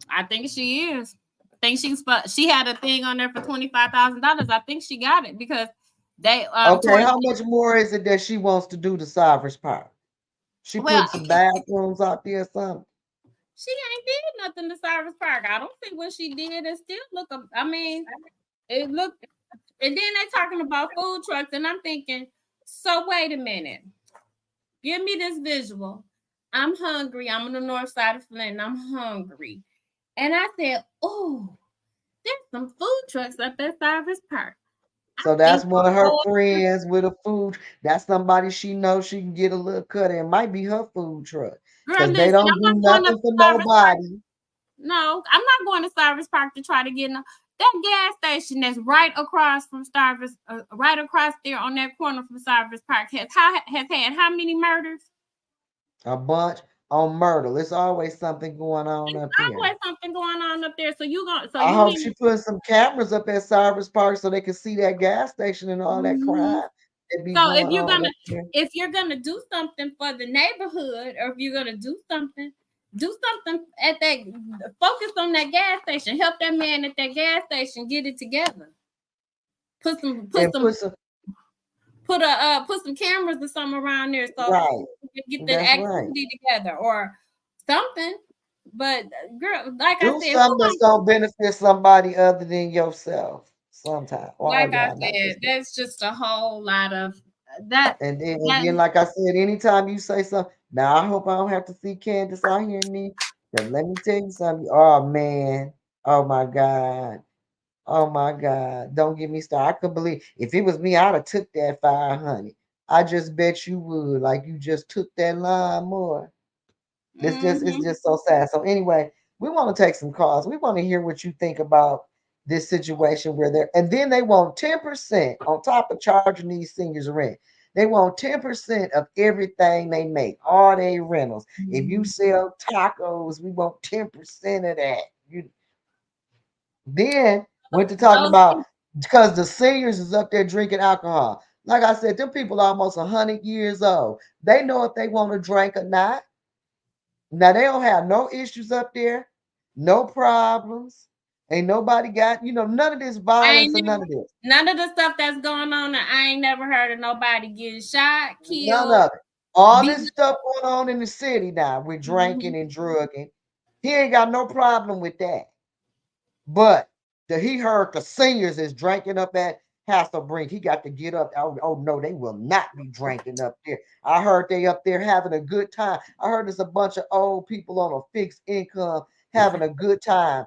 Speaker 2: I think she is. think she had a thing on there for $25,000. I think she got it because they
Speaker 1: Okay, how much more is it that she wants to do to Cypress Park? She
Speaker 2: well,
Speaker 1: put some bathrooms out there or something.
Speaker 2: she ain't did nothing to Cypress Park. I don't think what she did is still look. I mean, it looked, and then they talking about food trucks, and I'm thinking, so wait a minute, give me this visual. I'm hungry. I'm on the north side of Flint. I'm hungry, and I said, oh, there's some food trucks up at Cypress Park.
Speaker 1: So that's one of her friends with a food. That's somebody she knows she can get a little cut. It might be her food truck because they don't do nothing for nobody.
Speaker 2: No, I'm not going to Cypress Park to try to get that gas station that's right across from Cypress, right across there on that corner from Cypress Park has had how many murders?
Speaker 1: A bunch on Myrtle. It's always something going on up there.
Speaker 2: Always something going on up there. So you going? So
Speaker 1: I
Speaker 2: you
Speaker 1: hope she put some cameras up at Cypress Park so they can see that gas station and all that crime that be
Speaker 2: so
Speaker 1: going on.
Speaker 2: If you're gonna do something for the neighborhood, or if you're gonna do something at that. Focus on that gas station. Help that man at that gas station get it together. Put some cameras or something around there so you can get that activity together or something. But girl, like I said,
Speaker 1: something that's gonna benefit somebody other than yourself. Sometimes,
Speaker 2: like I said, that's just a whole lot of that.
Speaker 1: And then, like I said, anytime you say something, now I hope I don't have to see Candace out here me. But let me tell you something. Oh man, oh my God. Oh my God. Don't get me started. I could believe if it was me, I'd have took that 500. I just bet you would. Like you just took that line more. It's just so sad. So anyway, we want to take some calls. We want to hear what you think about this situation where they're and then they want 10% on top of charging these seniors rent. They want 10% of everything they make, all their rentals. If you sell tacos, we want 10% of that. Then went to talking about because the seniors is up there drinking alcohol. Like I said, them people are almost 100 years old. They know if they want to drink or not. Now they don't have no issues up there, no problems. Ain't nobody got, none of this violence and none of this.
Speaker 2: None of the stuff that's going on. I ain't never heard of nobody getting shot, killed.
Speaker 1: None of it. All this stuff going on in the city now with drinking and drugging. He ain't got no problem with that. But he heard the seniors is drinking up at Hasselbrink. He got to get up. Oh no, they will not be drinking up there. I heard they up there having a good time. I heard there's a bunch of old people on a fixed income having a good time.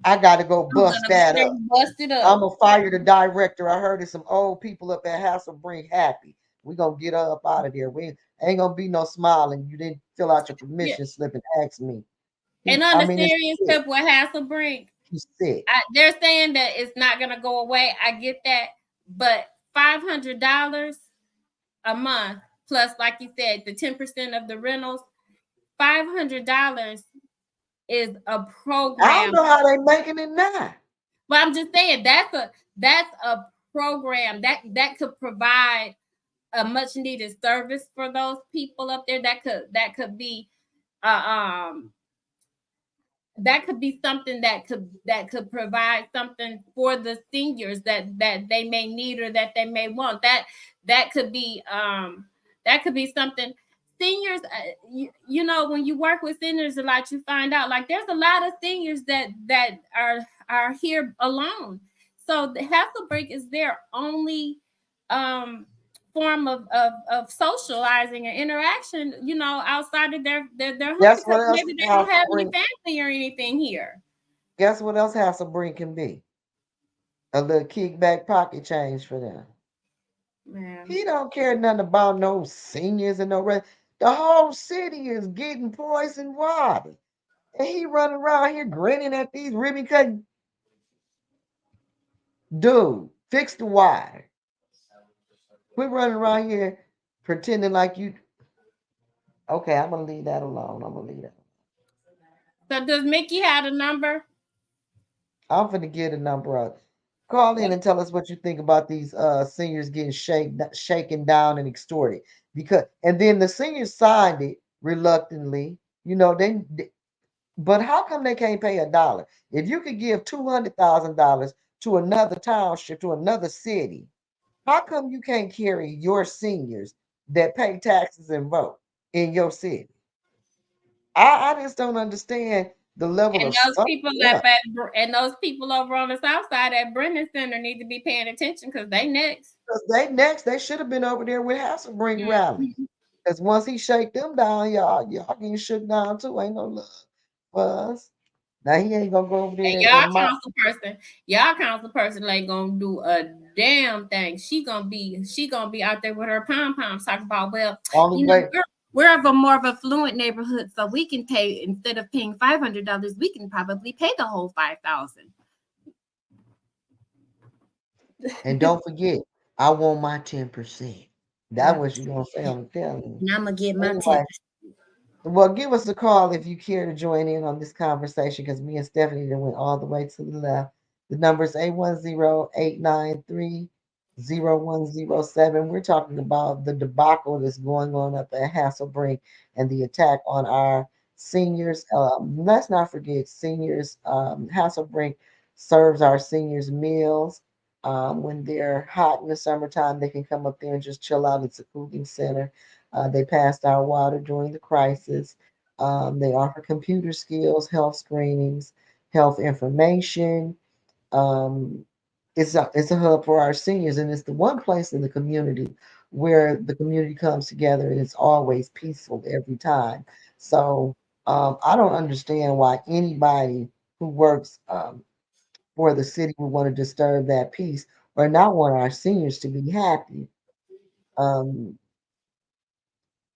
Speaker 1: I got to go bust that up. I'm gonna fire the director. I heard there's some old people up at Hasselbrink happy. We gonna get her up out of there. We ain't gonna be no smiling. You didn't fill out your permission slip and ask me.
Speaker 2: And on the serious tip with Hasselbrink, they're saying that it's not gonna go away. I get that, but $500 a month plus, like you said, the 10% of the rentals, $500 is a program.
Speaker 1: I don't know how they making it now.
Speaker 2: But I'm just saying that's a program that could provide a much needed service for those people up there. That could be something that could provide something for the seniors that they may need or that they may want. That could be something. Seniors, when you work with seniors a lot, you find out like there's a lot of seniors that are here alone. So the Hasselbrink is their only form of socializing and interaction, outside of their home, because maybe they don't have any family or anything here.
Speaker 1: Guess what else Hasselbrink can be? A little kickback pocket change for them. Man. He don't care nothing about no seniors and no rest. The whole city is getting poisoned water. And he running around here grinning at these ribbon cutting. Dude, fix the wire. Quit running around here pretending like you. Okay, I'm going to leave that alone.
Speaker 2: So does Mickey have a number?
Speaker 1: I'm going to get a number out. Call in and tell us what you think about these seniors getting shaken down and extorted. And then the seniors signed it reluctantly. But how come they can't pay $1? If you could give $200,000 to another township, to another city, how come you can't carry your seniors that pay taxes and vote in your city? I just don't understand the level
Speaker 2: And
Speaker 1: of
Speaker 2: those
Speaker 1: stuff.
Speaker 2: people
Speaker 1: Yeah,
Speaker 2: and those people over on the south side at Brennan Center need to be paying attention because they next.
Speaker 1: 'cause they next, they should have been over there with Hasselbrink rally.
Speaker 2: Mhm.
Speaker 1: Because once he shake them down, y'all getting shook down too. Ain't no love for us. Now he ain't gonna go over
Speaker 2: And
Speaker 1: there and mock.
Speaker 2: y'all council person ain't gonna do a damn thing. She gonna be out there with her pom poms talking about, well,
Speaker 1: Only
Speaker 2: you know,
Speaker 1: way,
Speaker 2: we're of a more of a fluent neighborhood, so we can pay instead of paying $500, we can probably pay the whole 5,000.
Speaker 1: and don't forget, I want my 10%. That's
Speaker 2: Yeah.
Speaker 1: what you gonna say. I'm telling you.
Speaker 2: And I'm gonna get my
Speaker 1: Anyway,
Speaker 2: 10%.
Speaker 1: well, give us a call if you care to join in on this conversation because me and Stephanie then went all the way to the left. The number is 810-893-0107. We're talking about the debacle that's going on up at Hasselbrink and the attack on our seniors. Let's not forget seniors. Hasselbrink serves our seniors meals. When they're hot in the summertime, they can come up there and just chill out. It's a cooling center. They passed out water during the crisis. They offer computer skills, health screenings, health information. Um, it's a hub for our seniors, and it's the one place in the community where the community comes together, and it's always peaceful every time. So I don't understand why anybody who works for the city would want to disturb that peace or not want our seniors to be happy. Um,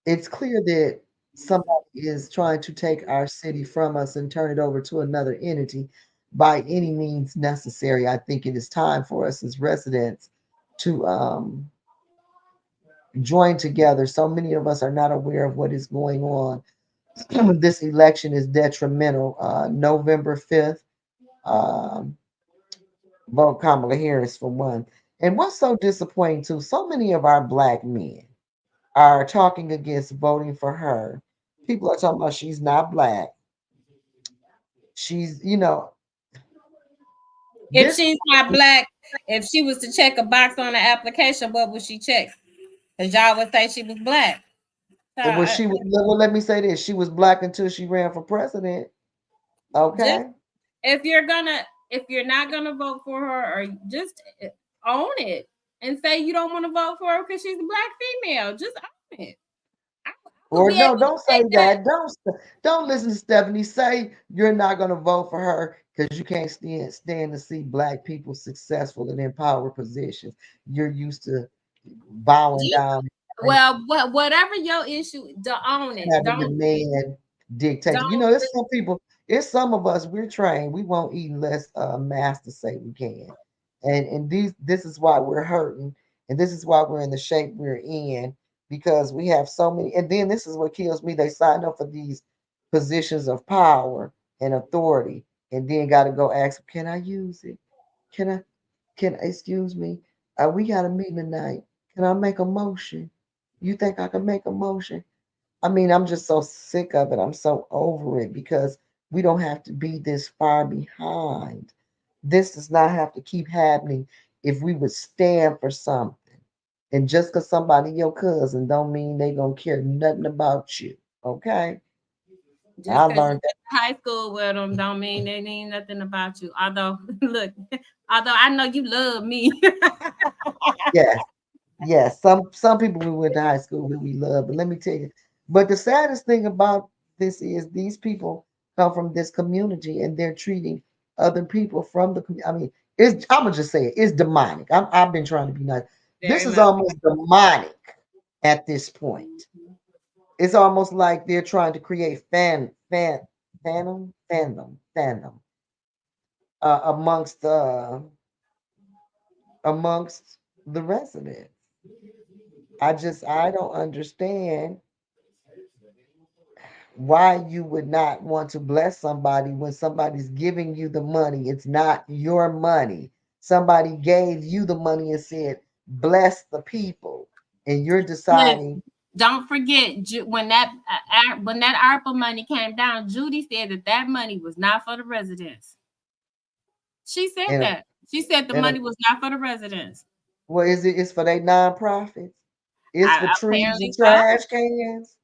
Speaker 1: it's clear that somebody is trying to take our city from us and turn it over to another entity by any means necessary. I think it is time for us as residents to join together. So many of us are not aware of what is going on. This election is detrimental. November 5th, um, vote Kamala Harris for one. And what's so disappointing too, so many of our black men are talking against voting for her. People are talking about she's not black. She's,
Speaker 2: If
Speaker 1: this
Speaker 2: she's not black, if she was to check a box on the application, what would she check? Because y'all would say she was black. So
Speaker 1: was she was well, let me say this. She was black until she ran for president.
Speaker 2: just
Speaker 1: Okay.
Speaker 2: if you're gonna if you're not gonna vote for her, or just own it and say you don't want to vote for her because she's a black female, just own it. I would
Speaker 1: Or
Speaker 2: be able
Speaker 1: no,
Speaker 2: to
Speaker 1: don't say
Speaker 2: say that.
Speaker 1: that. Don't listen to Stephanie. Say you're not gonna vote for her because you can't stand to see black people successful in power positions. You're used to bowing
Speaker 2: Just,
Speaker 1: down and
Speaker 2: well, whatever your issue, to own it.
Speaker 1: having the man dictate.
Speaker 2: Don't.
Speaker 1: There's some people, it's some of us, we're trained. We won't eat unless master say we can. And this is why we're hurting. And this is why we're in the shape we're in, because we have so many. And then this is what kills me. They sign up for these positions of power and authority and then gotta go ask, can I use it? Can I excuse me? We got a meeting tonight. Can I make a motion? You think I can make a motion? I mean, I'm just so sick of it. I'm so over it because we don't have to be this far behind. This does not have to keep happening if we would stand for something. And just because somebody your cousin don't mean they gonna care nothing about you. Okay? I
Speaker 2: Just because you
Speaker 1: learned that.
Speaker 2: went to high school with them don't mean they mean nothing about you. Although, look, although I know you love me.
Speaker 1: Yes, yes. Some people we went to high school with we love, but let me tell you. But the saddest thing about this is these people come from this community and they're treating other people from the community. I mean, I'm gonna just say it, it's demonic. I've been trying to be nice. This
Speaker 2: Very
Speaker 1: is
Speaker 2: much.
Speaker 1: almost demonic at this point. It's almost like they're trying to create fandom amongst the residents. I don't understand why you would not want to bless somebody when somebody's giving you the money. It's not your money. Somebody gave you the money and said, bless the people. And you're deciding
Speaker 2: Listen, don't forget when that ARPA money came down, Judy said that money was not for the residents. She said
Speaker 1: And,
Speaker 2: that. She said the money was not for the residents.
Speaker 1: Well, is it? It's for their nonprofits. It's for trees
Speaker 2: Apparently
Speaker 1: and
Speaker 2: so.
Speaker 1: trash cans.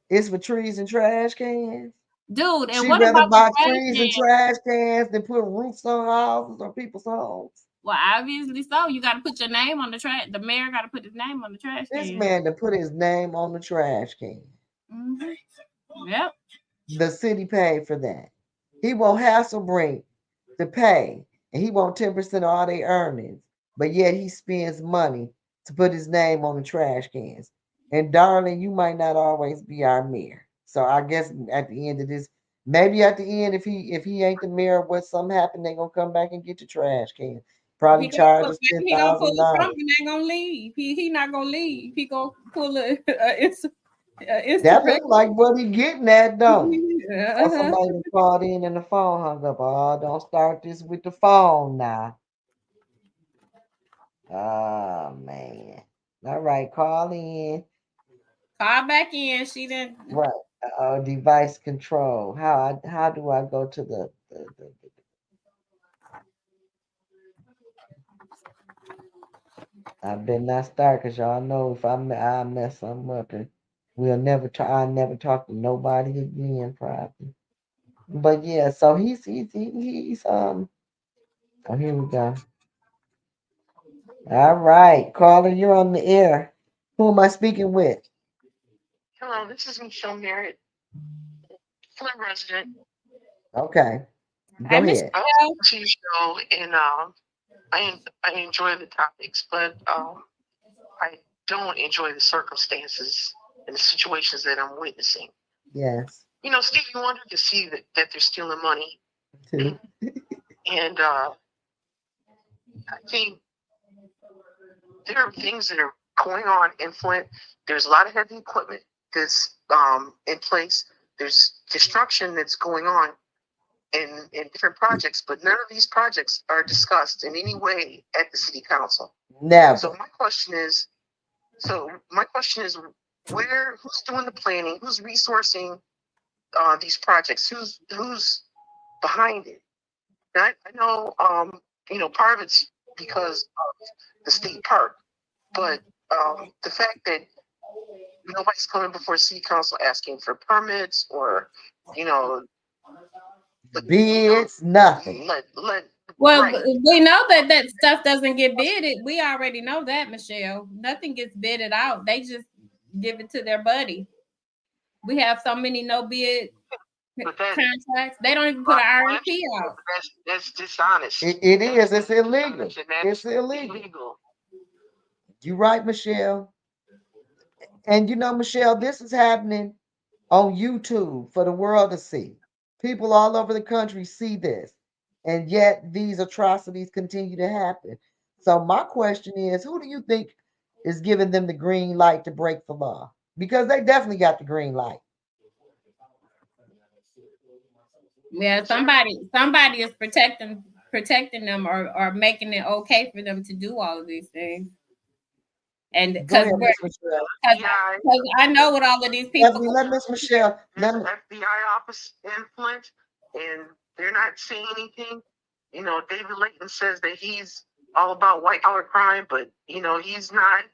Speaker 1: It's for trees and trash cans.
Speaker 2: Dude, and
Speaker 1: She
Speaker 2: what
Speaker 1: rather
Speaker 2: about the
Speaker 1: buy
Speaker 2: trash
Speaker 1: trees and
Speaker 2: cans?
Speaker 1: trash cans than put roofs on houses or people's homes.
Speaker 2: Well, obviously so. You got to put your name on the trash. The mayor got to put his name on the trash
Speaker 1: This
Speaker 2: can.
Speaker 1: man to put his name on the trash can.
Speaker 2: Mm-hmm. Yep.
Speaker 1: The city paid for that. He won't Hasselbrink to pay, and he want 10% of all their earnings, but yet he spends money to put his name on the trash cans. And darling, you might not always be our mayor. So I guess at the end of this, maybe at the end, if he ain't the mayor, what something happened, they gonna come back and get the trash can. Probably charge us
Speaker 2: He gonna pull a
Speaker 1: $10,000.
Speaker 2: Trump and ain't gonna leave. He not gonna leave. He gonna pull a
Speaker 1: That
Speaker 2: Instagram.
Speaker 1: look like what he getting at, don't it? Or
Speaker 2: Uh-huh.
Speaker 1: somebody called in and the phone hung up. Oh, don't start this with the phone now. Oh man. All right, call in.
Speaker 2: Call back in. She didn't.
Speaker 1: Right. Device control. How do I go to the I better not start because y'all know if I mess something up and I'll never talk to nobody again probably. But yeah, so he's oh here we go. All right, caller, you're on the air. Who am I speaking with?
Speaker 3: Hello, this is Michelle Merritt, Flint resident.
Speaker 1: Okay,
Speaker 2: I
Speaker 1: go
Speaker 2: miss
Speaker 1: ahead.
Speaker 3: I
Speaker 2: you.
Speaker 3: listen to your show and I enjoy the topics, but I don't enjoy the circumstances and the situations that I'm witnessing.
Speaker 1: Yes.
Speaker 3: You know, Steve, you wonder to see that they're stealing money,
Speaker 1: Too.
Speaker 3: and I think there are things that are going on in Flint. There's a lot of heavy equipment that's in place. There's construction that's going on in different projects, but none of these projects are discussed in any way at the city council.
Speaker 1: Never.
Speaker 3: So my question is, who's doing the planning? Who's resourcing these projects? Who's behind it? And I know, part of it's because of the state park, but the fact that nobody's coming before city council asking for permits or,
Speaker 1: bids, nothing.
Speaker 2: Well,
Speaker 3: right.
Speaker 2: we know that stuff doesn't get bidded. We already know that, Michelle. Nothing gets bidded out. They just give it to their buddy. We have so many no bid contracts. They don't even put an RFP out.
Speaker 3: That's dishonest.
Speaker 1: It is. It's illegal. It's illegal. You're right, Michelle. And Michelle, this is happening on YouTube for the world to see. People all over the country see this, and yet these atrocities continue to happen. So my question is, who do you think is giving them the green light to break the law? Because they definitely got the green light.
Speaker 2: Yeah, somebody is protecting them or making it okay for them to do all of these things. And because I know what all of these people.
Speaker 1: Let Miss Michelle.
Speaker 3: There's an FBI office in Flint, and they're not saying anything. David Layton says that he's all about white collar crime, but he's not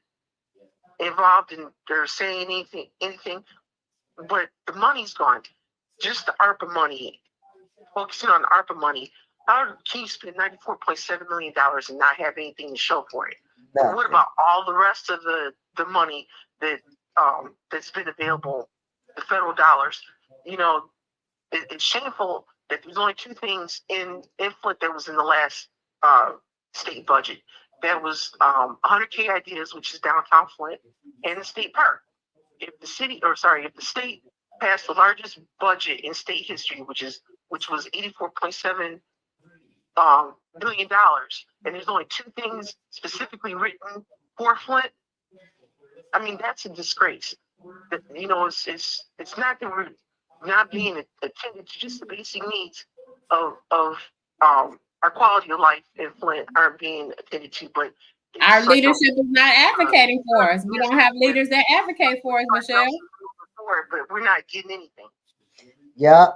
Speaker 3: involved in or saying anything. But the money's gone. Just the ARPA money. Focusing on ARPA money. How can you spend $94.7 million and not have anything to show for it? Nothing. What about all the rest of the money that's been available, the federal dollars? It's shameful that there's only two things in Flint that was in the last state budget. That was 100K Ideas, which is downtown Flint, and the state park. If the state passed the largest budget in state history, which was $84.7 billion, and there's only two things specifically written for Flint, I mean, that's a disgrace. It's not that we're not being attended to, just the basic needs of our quality of life in Flint aren't being attended to, but
Speaker 2: Our
Speaker 3: such a
Speaker 2: leadership is not advocating for us. We don't have leaders that advocate for us, Michelle.
Speaker 3: but we're not getting anything.
Speaker 1: Yeah,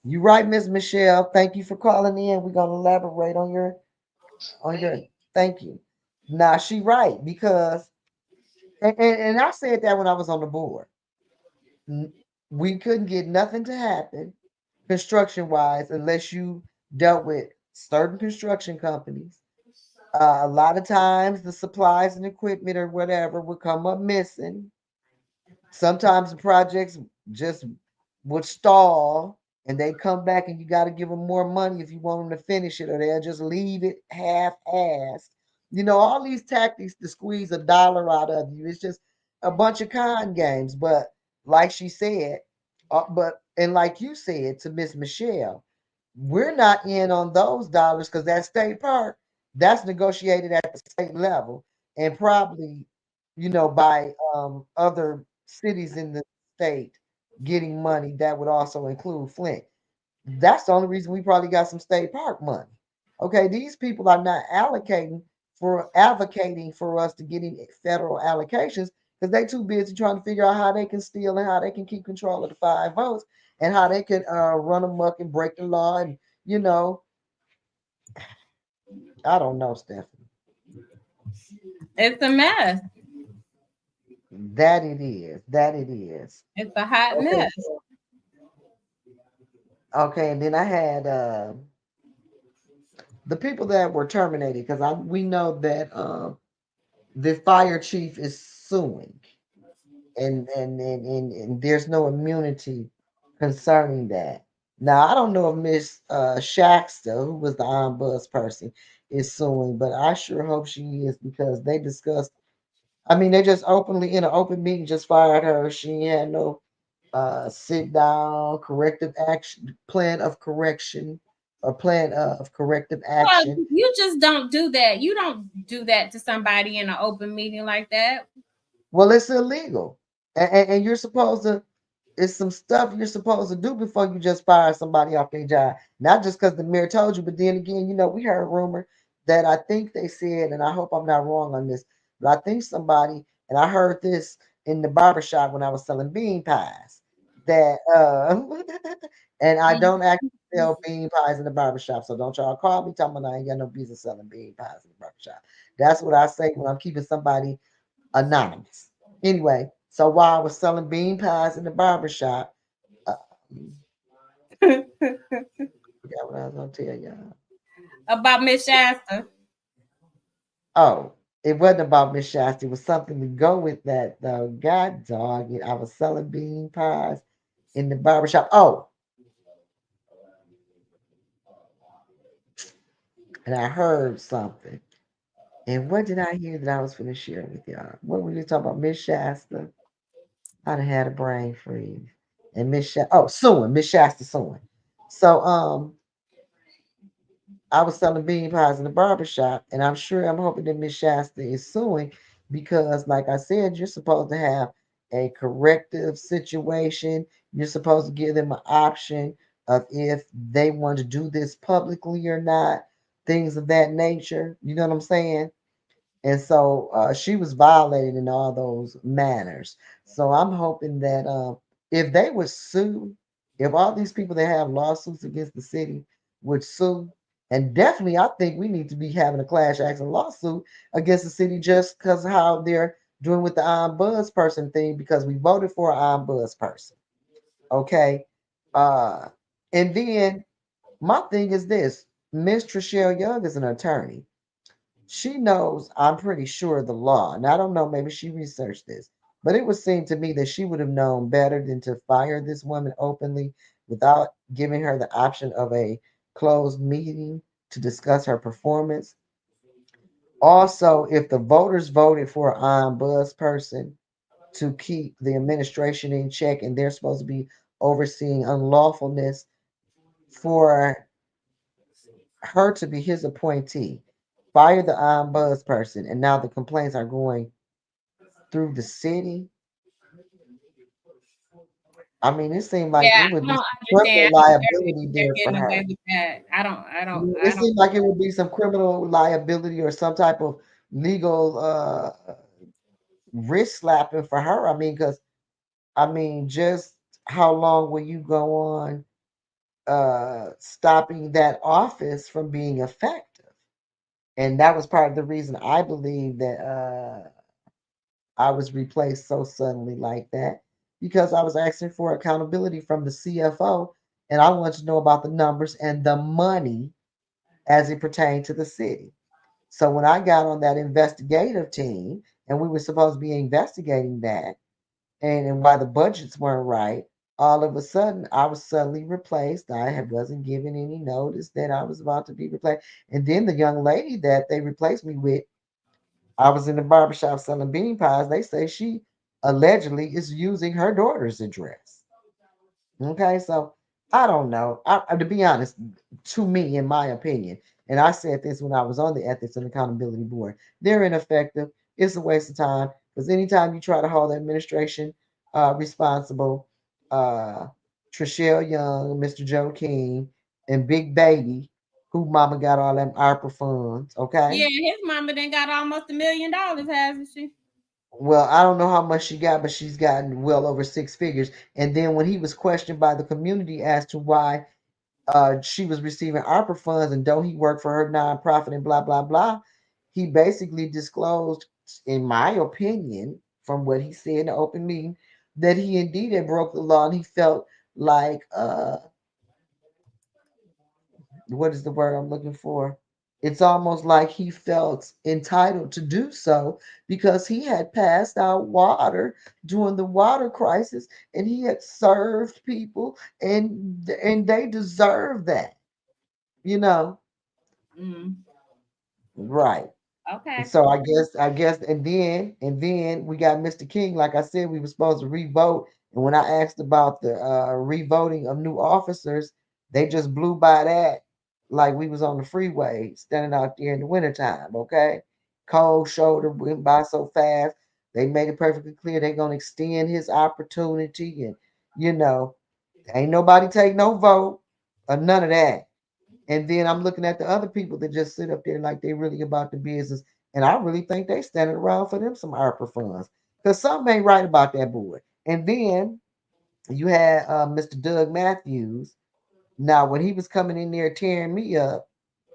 Speaker 1: you're right, Miss Michelle. Thank you for calling in. We're gonna elaborate on your thank you. Nah, she right because and I said that when I was on the board. We couldn't get nothing to happen construction wise unless you dealt with certain construction companies. A lot of times the supplies and equipment or whatever would come up missing. Sometimes the projects just would stall and they come back and you got to give them more money if you want them to finish it, or they'll just leave it half-assed. All these tactics to squeeze a dollar out of you. It's just a bunch of con games. But like she said, and like you said to Miss Michelle, we're not in on those dollars because that state park that's negotiated at the state level and probably by other cities in the state getting money that would also include Flint. That's the only reason we probably got some state park money. Okay, these people are not advocating for us to get any federal allocations because they too busy trying to figure out how they can steal and how they can keep control of the 5 votes and how they can run amok and break the law. And I don't know, Stephanie.
Speaker 2: It's a mess.
Speaker 1: That it is. That it is.
Speaker 2: It's a hot mess.
Speaker 1: Okay, and then I had the people that were terminated because we know that the fire chief is suing, and there's no immunity concerning that. Now I don't know if Miss Shaxter, who was the ombuds person, is suing, but I sure hope she is because they discussed. I mean, they just openly in an open meeting just fired her. She had no sit down corrective action plan of correction or plan of corrective action.
Speaker 2: Well, you just don't do that. You don't do that to somebody in an open meeting like that.
Speaker 1: Well, it's illegal, and you're supposed to. It's some stuff you're supposed to do before you just fire somebody off their job. Not just because the mayor told you, but then again, we heard a rumor that I think they said, and I hope I'm not wrong on this, but I think somebody, and I heard this in the barbershop when I was selling bean pies, that and I don't actually sell bean pies in the barbershop, so don't y'all call me talking about I ain't got no business selling bean pies in the barbershop. That's what I say when I'm keeping somebody anonymous. Anyway, so while I was selling bean pies in the barbershop, I forgot what I was gonna tell y'all.
Speaker 2: About Miss Shasta.
Speaker 1: Oh, it wasn't about Miss Shasta. It was something to go with that though. God dog it. I was selling bean pies in the barbershop. Oh, and I heard something. And what did I hear that I was going to share with y'all? What were you talking about? Miss Shasta? I done had a brain freeze. And suing. Miss Shasta suing. So I was selling bean pies in the barbershop, and I'm hoping that Miss Shasta is suing because, like I said, you're supposed to have a corrective situation. You're supposed to give them an option of if they want to do this publicly or not, things of that nature. You know what I'm saying? And so she was violated in all those manners. So I'm hoping that if they would sue, if all these people that have lawsuits against the city would sue, and definitely I think we need to be having a class action lawsuit against the city just because how they're doing with the ombuds person thing because we voted for an ombuds person. Okay. Uh, and then my thing is this Miss Trishelle Young is an attorney. She knows, I'm pretty sure, the law. And I don't know, maybe she researched this, but it would seem to me that she would have known better than to fire this woman openly without giving her the option of a closed meeting to discuss her performance. Also, if the voters voted for an ombuds person to keep the administration in check and they're supposed to be overseeing unlawfulness for her to be his appointee, fire the ombuds person, and now the complaints are going through the city. I mean, it seemed like
Speaker 2: Yeah,
Speaker 1: it would
Speaker 2: I
Speaker 1: be
Speaker 2: don't
Speaker 1: criminal
Speaker 2: understand how
Speaker 1: liability
Speaker 2: they're
Speaker 1: there for
Speaker 2: getting
Speaker 1: her.
Speaker 2: away with that. I
Speaker 1: It
Speaker 2: don't.
Speaker 1: seemed like it would be some criminal liability or some type of legal wrist slapping for her. I mean, because I mean, just how long will you go on stopping that office from being effective? And that was part of the reason I believe that I was replaced so suddenly like that, because I was asking for accountability from the CFO, and I wanted to know about the numbers and the money as it pertained to the city. So when I got on that investigative team and we were supposed to be investigating that, and why the budgets weren't right, all of a sudden I was suddenly replaced. Wasn't given any notice that I was about to be replaced. And then the young lady that they replaced me with, I was in the barbershop selling bean pies. They say she allegedly is using her daughter's address. Okay, so I don't know. To be honest, to me, in my opinion, and I said this when I was on the Ethics and Accountability Board, they're ineffective. It's a waste of time because anytime you try to hold the administration responsible, uh, Trishelle Young, Mr. Joe King, and Big Baby, who mama got all them ARPA funds, okay?
Speaker 2: Yeah, his mama then got almost $1 million, hasn't she?
Speaker 1: Well, I don't know how much she got, but she's gotten well over six figures. And then when he was questioned by the community as to why she was receiving ARPA funds and don't he work for her nonprofit and blah blah blah, he basically disclosed, in my opinion, from what he said in the open meeting, that he indeed had broke the law and he felt like what is the word I'm looking for? It's almost like he felt entitled to do so because he had passed out water during the water crisis and he had served people and they deserve that, you know.
Speaker 2: Mm,
Speaker 1: Right. And
Speaker 2: okay.
Speaker 1: so I guess and then we got Mr. King. Like I said, we were supposed to revote. And when I asked about the revoting of new officers, they just blew by that like we was on the freeway standing out there in the wintertime. Okay. Cold shoulder went by so fast. They made it perfectly clear they're gonna extend his opportunity and you know, ain't nobody take no vote or none of that. And then I'm looking at the other people that just sit up there like they really about the business. And I really think they standing around for them some ARPA funds. Because something ain't right about that board. And then you had Mr. Doug Matthews. Now, when he was coming in there tearing me up,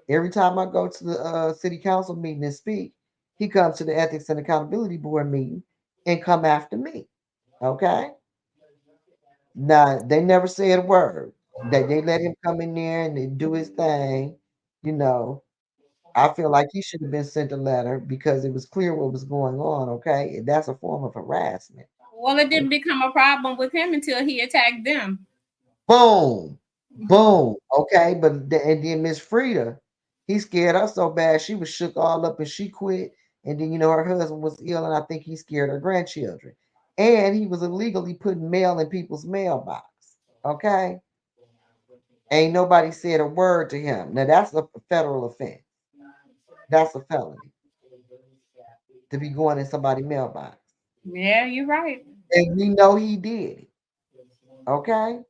Speaker 1: every time I go to the city council meeting and speak, he comes to the Ethics and Accountability Board meeting and come after me. Okay? Now, they never said a word. They let him come in there and they do his thing, you know. I feel like he should have been sent a letter because it was clear what was going on. Okay, and that's a form of harassment.
Speaker 2: Well, it didn't become a problem with him until he attacked them.
Speaker 1: Boom, boom. Okay, but and then Miss Frida, he scared her so bad she was shook all up and she quit. And then her husband was ill, and I think he scared her grandchildren. And he was illegally putting mail in people's mailbox. Okay, ain't nobody said a word to him. Now that's a federal offense. That's a felony to be going in somebody's mailbox.
Speaker 2: Yeah, you're right.
Speaker 1: And we know he did it, okay?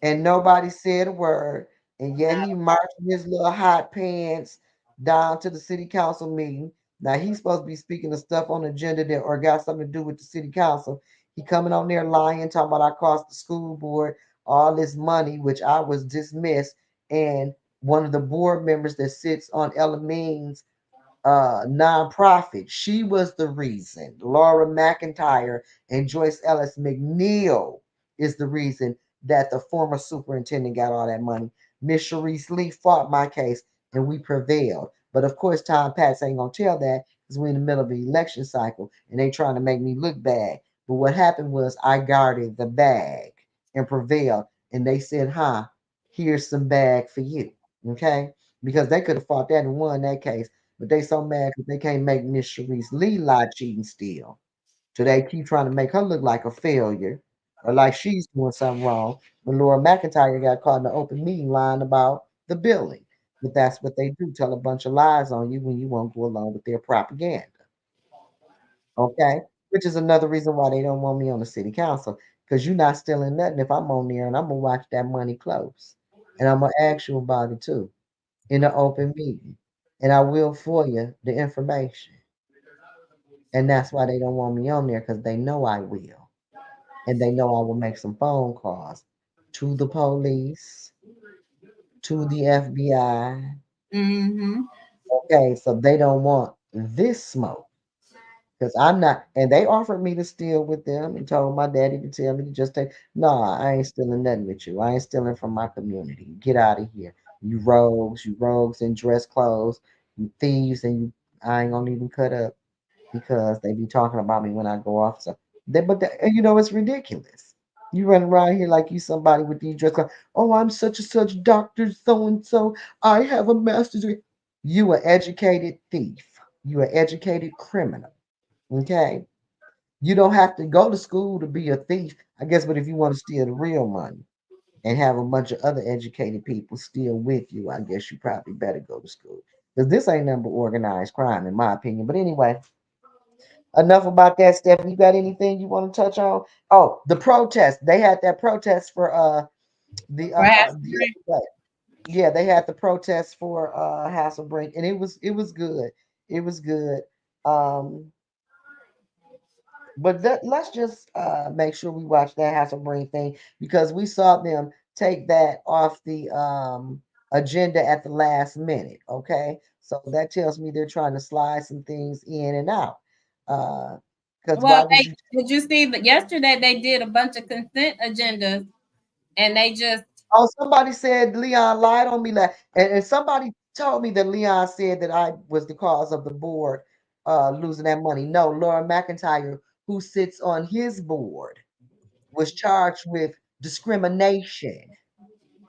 Speaker 1: And nobody said a word. And yet he marched in his little hot pants down to the city council meeting. Now he's supposed to be speaking of stuff on the agenda that or got something to do with the city council. He coming on there lying, talking about I cost the school board all this money, which I was dismissed. And one of the board members that sits on Ella Means nonprofit. She was the reason. Laura McIntyre and Joyce Ellis McNeil is the reason that the former superintendent got all that money. Miss Sharice Lee fought my case and we prevailed. But of course, Tom Patz ain't gonna tell that because we're in the middle of the election cycle and they trying to make me look bad. But what happened was I guarded the bag and prevailed. And they said, here's some bag for you. Okay? Because they could have fought that and won that case. But they so mad because they can't make Miss Sharice Lee lie, cheat, and steal. So they keep trying to make her look like a failure or like she's doing something wrong. When Laura McIntyre got caught in the open meeting lying about the billing. But that's what they do, tell a bunch of lies on you when you won't go along with their propaganda. Okay? Which is another reason why they don't want me on the city council. Because you're not stealing nothing if I'm on there and I'm gonna watch that money close. And I'm gonna ask you about it too in an open meeting. And I will for you the information. And that's why they don't want me on there, because they know I will. And they know I will make some phone calls to the police, to the FBI.
Speaker 2: Mm-hmm.
Speaker 1: Okay, so they don't want this smoke. Because I'm not, and they offered me to steal with them and told my daddy to tell me to just take. Nah, I ain't stealing nothing with you. I ain't stealing from my community. Get out of here. You rogues in dress clothes, you thieves, and you, I ain't gonna even cut up because they be talking about me when I go off. So and it's ridiculous. You run around here like you somebody with these dress clothes. Oh, I'm such and such doctor, so and so. I have a master's degree. You an educated thief. You an educated criminal. Okay. You don't have to go to school to be a thief, I guess, but if you want to steal the real money and have a bunch of other educated people steal with you, I guess you probably better go to school. Because this ain't number organized crime, in my opinion. But anyway, enough about that, Stephanie. You got anything you want to touch on? Oh, the protest. They had that protest for
Speaker 2: Perhaps.
Speaker 1: the other day. Yeah, they had the protest for Hasselbrink, and it was good. It was good. Um, But let's just make sure we watch that Hasselbrain thing, because we saw them take that off the agenda at the last minute. Okay, so that tells me they're trying to slide some things in and out. Because why
Speaker 2: Well,
Speaker 1: would you?
Speaker 2: did you see that yesterday they did a bunch of consent agendas and they just
Speaker 1: Oh, somebody said Leon lied on me, and somebody told me that Leon said that I was the cause of the board losing that money. No, Laura McIntyre, who sits on his board, was charged with discrimination.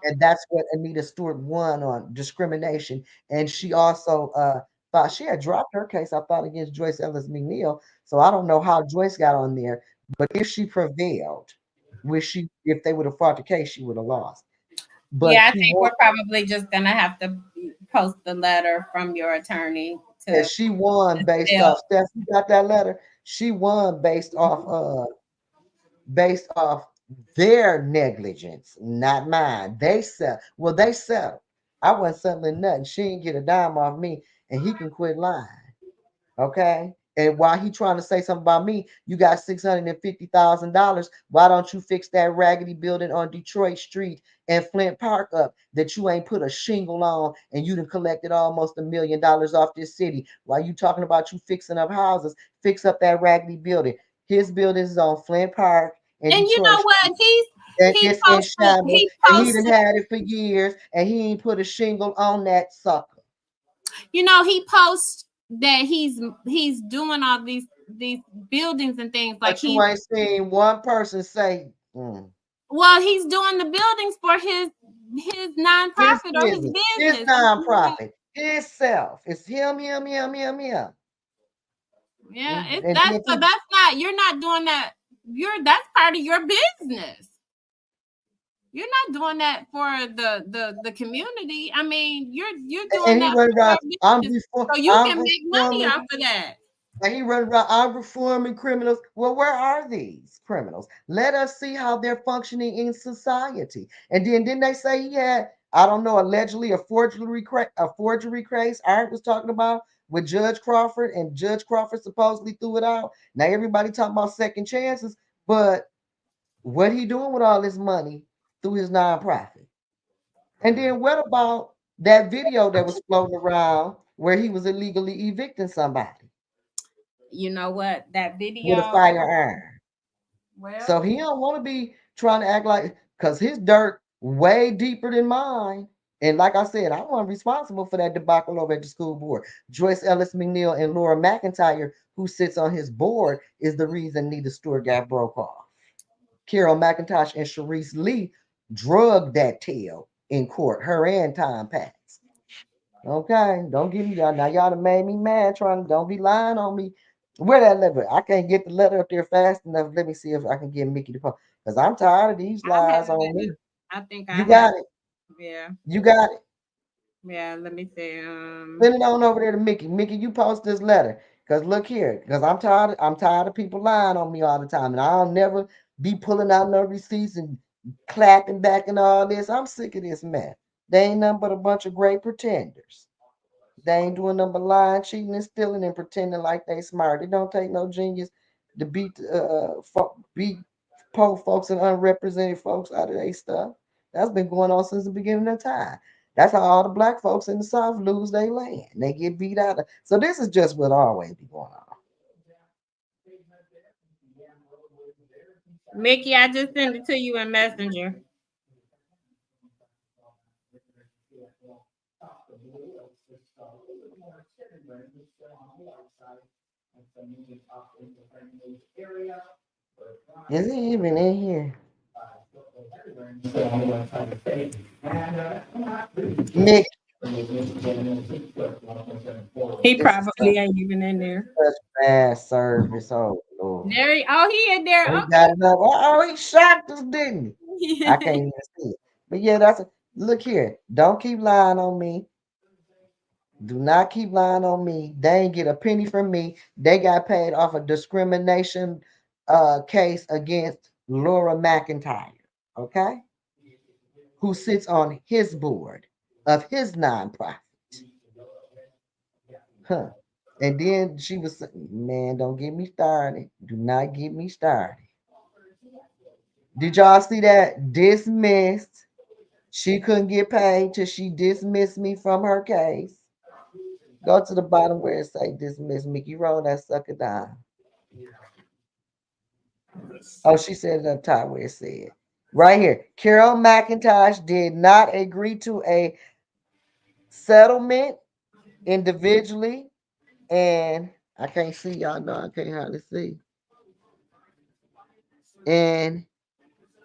Speaker 1: And that's what Anita Stewart won on, discrimination. And she also thought she had dropped her case, I thought, against Joyce Ellis McNeil. So I don't know how Joyce got on there, but if she prevailed, if they would have fought the case, she would have lost. But
Speaker 2: yeah, I
Speaker 1: she
Speaker 2: think
Speaker 1: won.
Speaker 2: we're probably just gonna have to post the letter from your attorney
Speaker 1: Yeah,
Speaker 2: to
Speaker 1: she won based
Speaker 2: tell.
Speaker 1: off. Steph, you got that letter? She won based off their negligence, not mine. They settled. I wasn't settling nothing. She didn't get a dime off me, and he can quit lying. Okay. And while he trying to say something about me, you got $650,000. Why don't you fix that raggedy building on Detroit Street and Flint Park up that you ain't put a shingle on, and you done collected almost $1 million off this city? While you talking about you fixing up houses, fix up that raggedy building. His building is on Flint Park and
Speaker 2: And you
Speaker 1: Detroit
Speaker 2: know
Speaker 1: Street,
Speaker 2: what?
Speaker 1: and
Speaker 2: He
Speaker 1: it's in
Speaker 2: posted
Speaker 1: shambles,
Speaker 2: he
Speaker 1: and he done
Speaker 2: posted
Speaker 1: had it for years, and he ain't put a shingle on that sucker.
Speaker 2: he posts that he's doing all these buildings and things like
Speaker 1: But you ain't seen one person say,
Speaker 2: he's doing the buildings for his
Speaker 1: his
Speaker 2: nonprofit or his
Speaker 1: business, his
Speaker 2: business.
Speaker 1: nonprofit, his self. It's him.
Speaker 2: Yeah, it's
Speaker 1: And
Speaker 2: that's
Speaker 1: then
Speaker 2: so
Speaker 1: people,
Speaker 2: that's not you're not doing that. That's part of your business. You're not doing that for the community. I mean, you're doing
Speaker 1: and he
Speaker 2: that
Speaker 1: run
Speaker 2: for
Speaker 1: around,
Speaker 2: your business, so you
Speaker 1: I'm
Speaker 2: can make money
Speaker 1: reforming,
Speaker 2: off of that.
Speaker 1: and he run around, I'm reforming criminals. Well, where are these criminals? Let us see how they're functioning in society. And then didn't they say he had, I don't know, allegedly a forgery case Art was talking about with Judge Crawford, and Judge Crawford supposedly threw it out. Now everybody talking about second chances, but what he doing with all this money through his nonprofit? And then what about that video that was floating around where he was illegally evicting somebody
Speaker 2: You know what? That
Speaker 1: with a
Speaker 2: video.
Speaker 1: firearm?
Speaker 2: Well,
Speaker 1: So he don't want to be trying to act like, because his dirt way deeper than mine. And like I said, I wasn't responsible for that debacle over at the school board. Joyce Ellis McNeil and Laura McIntyre, who sits on his board, is the reason Nita Stewart got broke off. Carol McIntosh and Sharice Lee drugged that tail in court, her and Tom Patz. Okay, don't give me y'all. Now y'all done made me mad trying to, don't be lying on me. Where that letter? I can't get the letter up there fast enough. Let me see if I can get Mickey to post. Because I'm tired of these
Speaker 2: I have
Speaker 1: lies on
Speaker 2: it.
Speaker 1: me.
Speaker 2: I think I
Speaker 1: You
Speaker 2: have.
Speaker 1: got it.
Speaker 2: Yeah,
Speaker 1: You got it.
Speaker 2: yeah. Let me see.
Speaker 1: Send it on over there to Mickey. Mickey, you post this letter. Because look here, because I'm tired of people lying on me all the time. And I'll never be pulling out no receipts and clapping back and all this. I'm sick of this mess. They ain't nothing but a bunch of great pretenders. They ain't doing number lying, cheating, and stealing and pretending like they smart. It don't take no genius to beat poor folks and unrepresented folks out of their stuff. That's been going on since the beginning of time. That's how all the black folks in the South lose their land. They get beat out. So this is just what always be going on.
Speaker 2: Mickey, I just sent it to you in Messenger.
Speaker 1: Is he even in here? Nick,
Speaker 2: He
Speaker 1: this is
Speaker 2: probably ain't even in there.
Speaker 1: such bad service. Oh Lord.
Speaker 2: He in there.
Speaker 1: He got it up. Oh, he shocked us, didn't he? I
Speaker 2: Okay.
Speaker 1: can't even see it. But yeah, look here. Don't keep lying on me. Do not keep lying on me. They ain't get a penny from me. They got paid off a discrimination case against Laura McIntyre, okay? Who sits on his board of his nonprofit. Huh. And then she was saying, man, don't get me started. Do not get me started. Did y'all see that? Dismissed. She couldn't get paid till she dismissed me from her case. Go to the bottom where it say dismiss Mickey. Roll that sucker down. Oh, she said it up top where it said. Right here. Carol McIntosh did not agree to a settlement individually. And I can't see, y'all know I can't hardly see. And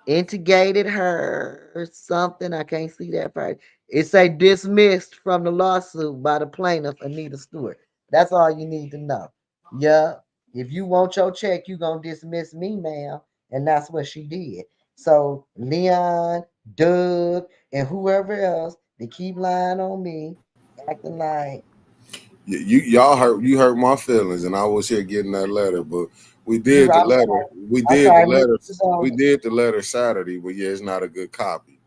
Speaker 1: integrated her or something. I can't see that part. It say dismissed from the lawsuit by the plaintiff, Anita Stewart. That's all you need to know. Yeah. If you want your check, you gonna dismiss me, ma'am. And that's what she did. So Leon, Doug, and whoever else, they keep lying on me, acting like
Speaker 4: Y'all hurt my feelings, and I was here getting that letter, but we
Speaker 1: you.
Speaker 4: did the letter. We
Speaker 1: I'm
Speaker 4: did the
Speaker 1: sorry, Miss
Speaker 4: letter. We
Speaker 1: Jones.
Speaker 4: did the letter Saturday, but yeah, it's not a good copy.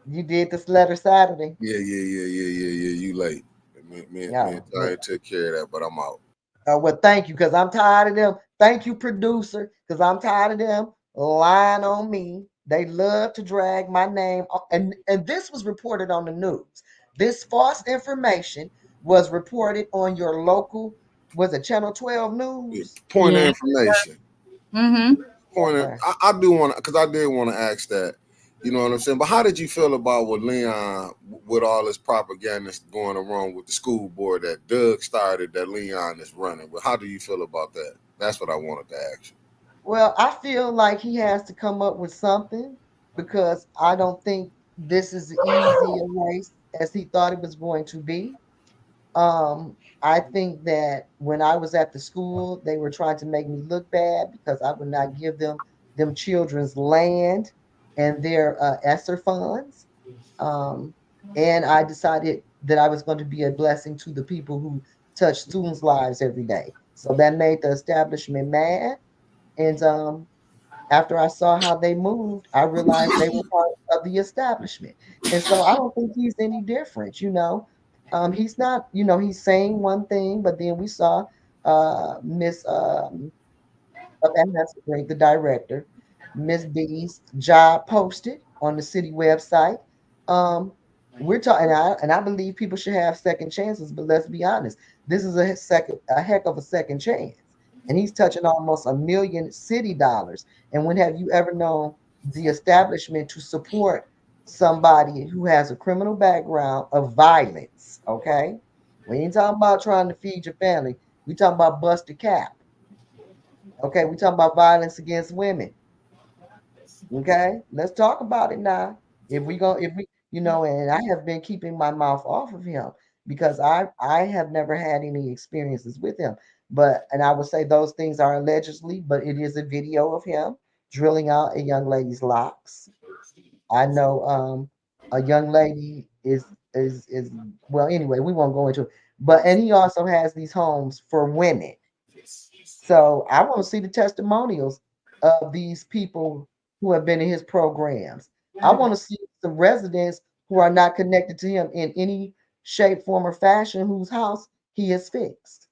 Speaker 1: You did this letter Saturday.
Speaker 4: Yeah. You late. Me
Speaker 1: Yeah.
Speaker 4: and Ty took care of that, but I'm out.
Speaker 1: Well, thank you, because I'm tired of them. Thank you, producer, because I'm tired of them lying on me. They love to drag my name, and this was reported on the news. This false information was reported on your local, was it Channel 12
Speaker 4: Yeah.
Speaker 1: News?
Speaker 4: Point of
Speaker 2: Yeah.
Speaker 4: information.
Speaker 2: Mm-hmm.
Speaker 1: Okay.
Speaker 4: I do want to, because I did want to ask that. You know what I'm saying? But how did you feel about what Leon, with all this propaganda going around with the school board that Doug started, that Leon is running? But how do you feel about that? That's what I wanted to ask you.
Speaker 1: Well, I feel like he has to come up with something, because I don't think this is as easy a race as he thought it was going to be. I think that when I was at the school, they were trying to make me look bad because I would not give them children's land and their ESSER funds. Um, and I decided that I was going to be a blessing to the people who touch students' lives every day. So that made the establishment mad. And after I saw how they moved, I realized they were part of the establishment. And so I don't think he's any different. He's not, he's saying one thing, but then we saw Miss and that's great, the director, Miss B's job posted on the city website. Um, we're talking, and I believe people should have second chances, but let's be honest, this is a heck of a second chance, and he's touching almost $1 million city dollars. And when have you ever known the establishment to support somebody who has a criminal background of violence? Okay, we ain't talking about trying to feed your family. We talking about busted cap. Okay, we talking about violence against women. Okay, let's talk about it now. If we, and I have been keeping my mouth off of him because I have never had any experiences with him. And I would say those things are allegedly, but it is a video of him drilling out a young lady's locks. I know a young lady is well, anyway, we won't go into it. And he also has these homes for women. So I want to see the testimonials of these people who have been in his programs. I want to see some residents who are not connected to him in any shape, form, or fashion whose house he has fixed.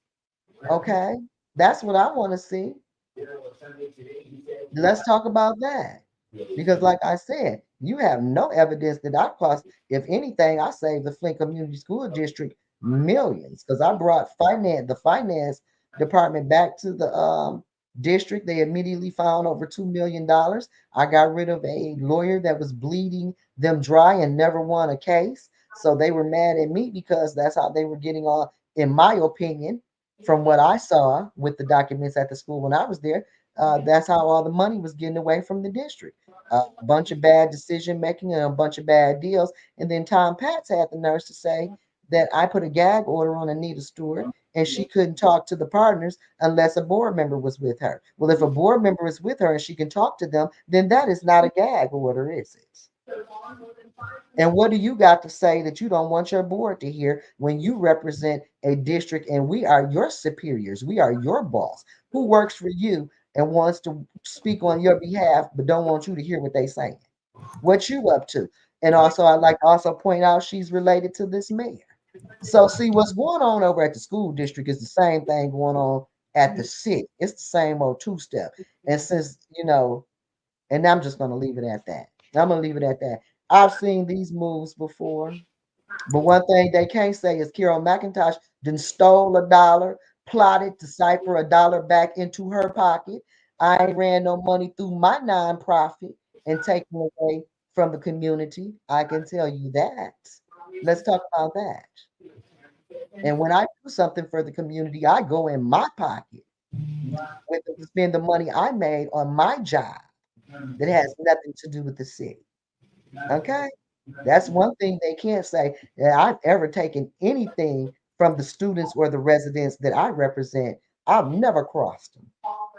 Speaker 1: Okay, that's what I want to see. Let's talk about that. Because, like I said, you have no evidence that I cost. If anything, I saved the Flint Community School District millions because I brought the finance department back to the district. They immediately found over $2 million. I got rid of a lawyer that was bleeding them dry and never won a case. So they were mad at me because that's how they were getting on, in my opinion, from what I saw with the documents at the school when I was there. That's how all the money was getting away from the district. A bunch of bad decision making and a bunch of bad deals. And then Tom Patz had the nerve to say that I put a gag order on Anita Stewart and she couldn't talk to the partners unless a board member was with her. Well, if a board member is with her and she can talk to them, then that is not a gag order, is it? And what do you got to say that you don't want your board to hear when you represent a district and we are your superiors? We are your boss who works for you and wants to speak on your behalf, but don't want you to hear what they saying. What you up to? And also, I'd like to also point out she's related to this mayor. So see what's going on over at the school district is the same thing going on at the city. It's the same old two-step. And since, and I'm just going to leave it at that. I'm going to leave it at that. I've seen these moves before, but one thing they can't say is Carol McIntosh then stole $1, plotted to cipher $1 back into her pocket. I ain't ran no money through my nonprofit and taken away from the community. I can tell you that. Let's talk about that. And when I do something for the community, I go in my pocket with spend the money I made on my job that has nothing to do with the city. Okay? That's one thing they can't say that I've ever taken anything from the students or the residents that I represent. I've never crossed them,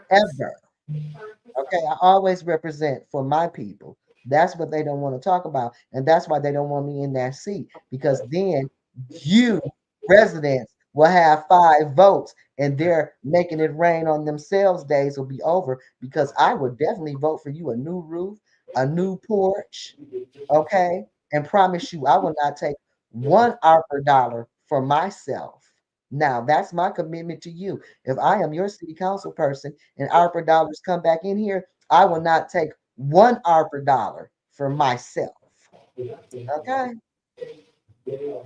Speaker 1: ever. Okay, I always represent for my people. That's what they don't want to talk about. And that's why they don't want me in that seat because then you residents will have 5 votes and they're making it rain on themselves. Days will be over because I would definitely vote for you a new roof, a new porch, okay? And promise you, I will not take one ARPA dollar for myself. Now, that's my commitment to you. If I am your city council person and ARPA dollars come back in here, I will not take one ARPA dollar for myself. Okay?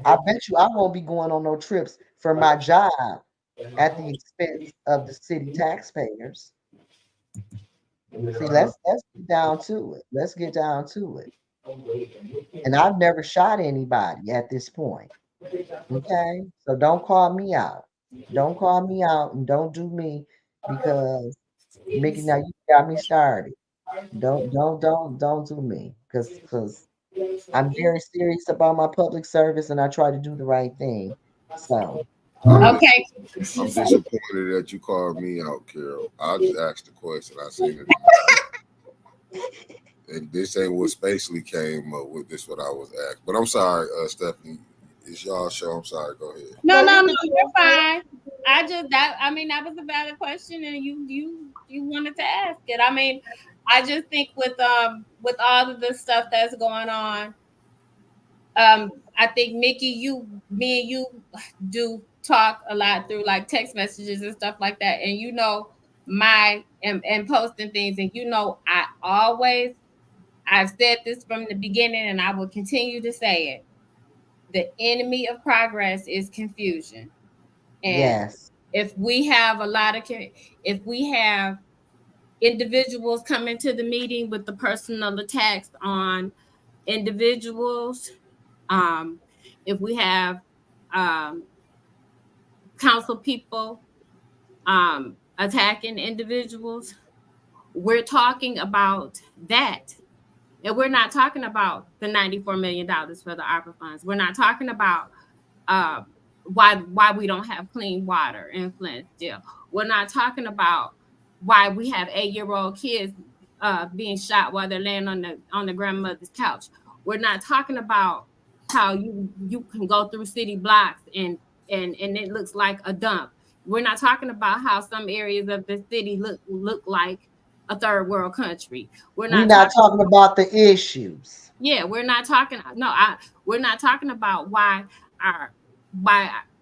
Speaker 1: I bet you I won't be going on no trips for my job at the expense of the city taxpayers. See, let's get down to it. Let's get down to it. And I've never shot anybody at this point. Okay, so don't call me out. Don't call me out and don't do me because Mickey, now you got me started. Don't do me because I'm very serious about my public service and I try to do the right thing. So
Speaker 2: Okay.
Speaker 4: I'm disappointed that you called me out, Carol. I just asked the question. I seen it. And this ain't what Spacely came up with. This what I was asked. But I'm sorry, Stephanie. It's y'all show. I'm sorry. Go ahead.
Speaker 2: No, you're fine. That was a valid question, and you wanted to ask it. I mean, I just think with all of the stuff that's going on, I think Mickey, me and you do talk a lot through like text messages and stuff like that, and and posting things, and I've said this from the beginning, and I will continue to say it. The enemy of progress is confusion. And
Speaker 1: yes,
Speaker 2: if we have if we have individuals come into the meeting with the personal attacks on individuals, if we have council people attacking individuals, we're talking about that. And we're not talking about the $94 million for the ARPA funds. We're not talking about why we don't have clean water in Flint still. We're not talking about why we have 8-year-old kids being shot while they're laying on the grandmother's couch. We're not talking about how you can go through city blocks and it looks like a dump. We're not talking about how some areas of the city look like a third world country. We're not
Speaker 1: talking about the issues.
Speaker 2: Yeah, we're not talking. No, we're not talking about why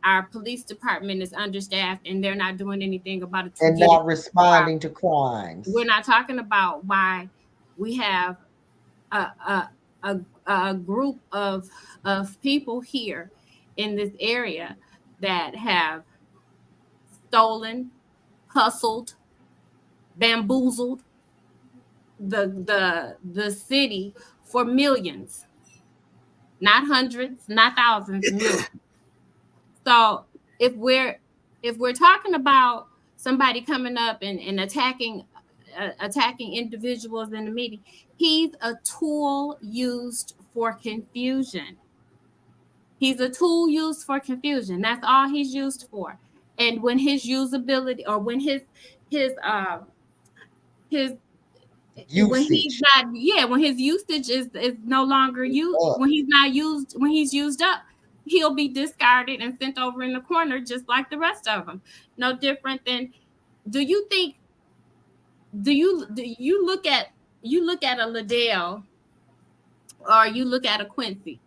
Speaker 2: our police department is understaffed and they're not doing anything about it.
Speaker 1: And not responding to crimes.
Speaker 2: We're not talking about why we have a group of people here in this area that have stolen, hustled, bamboozled the city for millions, not hundreds, not thousands, millions. So if we're talking about somebody coming up and attacking individuals in the meeting, he's a tool used for confusion. He's a tool used for confusion. That's all he's used for. And when his usability, or when his
Speaker 1: Usage.
Speaker 2: when he's not, when his usage is no longer used, when he's used up, he'll be discarded and sent over in the corner just like the rest of them. No different than, do you look at a Liddell, or you look at a Quincy?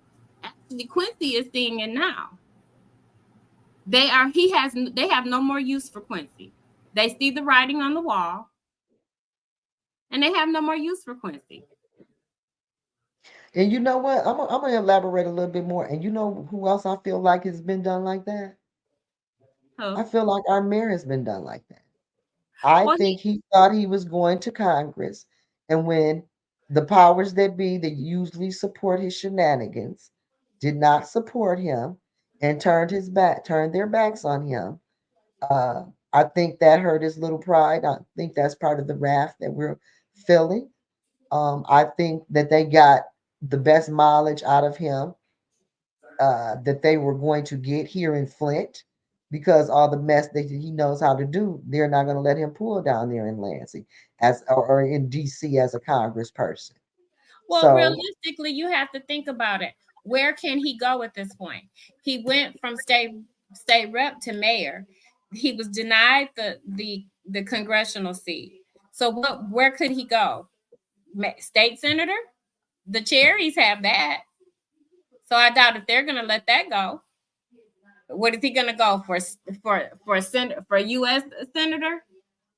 Speaker 2: Actually, Quincy is seeing it now. They have no more use for Quincy. They see the writing on the wall, and they have no more use for Quincy.
Speaker 1: And you know what? I'm gonna elaborate a little bit more. And you know who else I feel like has been done like that? I feel like our mayor has been done like that. I think he thought he was going to Congress, and when the powers that be that usually support his shenanigans did not support him and turned their backs on him, I think that hurt his little pride. I think that's part of the wrath that we're feeling. I think that they got the best mileage out of him that they were going to get here in Flint, because all the mess that he knows how to do, they're not going to let him pull down there in Lansing or in DC as a congressperson.
Speaker 2: Well, realistically, you have to think about it. Where can he go at this point? He went from state rep to mayor. He was denied the congressional seat. So where could he go? State senator? The cherries have that. So I doubt if they're going to let that go. What is he going to go for a U.S. senator?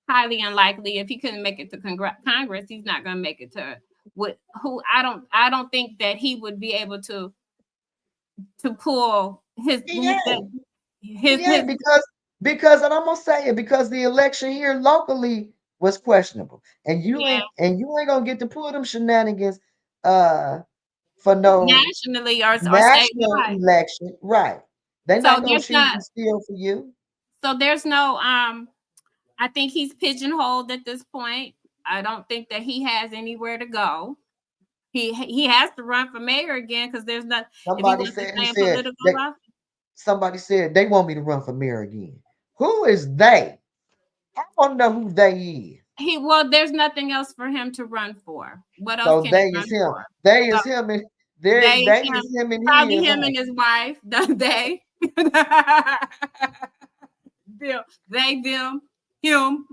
Speaker 2: Highly unlikely. If he couldn't make it to Congress, he's not going to make it to I don't think that he would be able to pull his
Speaker 1: because and I'm gonna say it, because the election here locally was questionable, and you ain't gonna get to pull them shenanigans for no
Speaker 2: nationally or
Speaker 1: national election, right? They're not gonna shoot and steal for you.
Speaker 2: So there's no I think he's pigeonholed at this point. I don't think that he has anywhere to go. He has to run for mayor again, because there's not.
Speaker 1: Somebody said they want me to run for mayor again. Who is they? I want to know who they is.
Speaker 2: There's nothing else for him to run for. What else?
Speaker 1: So
Speaker 2: can
Speaker 1: they
Speaker 2: he
Speaker 1: is
Speaker 2: run
Speaker 1: him.
Speaker 2: For?
Speaker 1: They is him and they is him and
Speaker 2: probably him and his wife. They. They, them, him.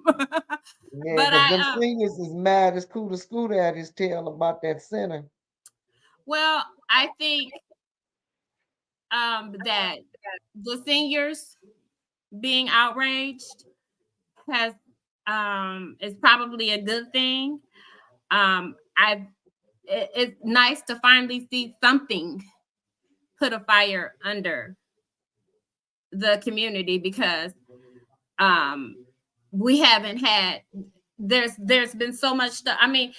Speaker 1: Yeah, but them seniors is mad as Scooter at his tail about that center.
Speaker 2: Well, I think that the seniors being outraged is probably a good thing. It's nice to finally see something put a fire under the community, because we haven't had. There's been so much stuff. I mean,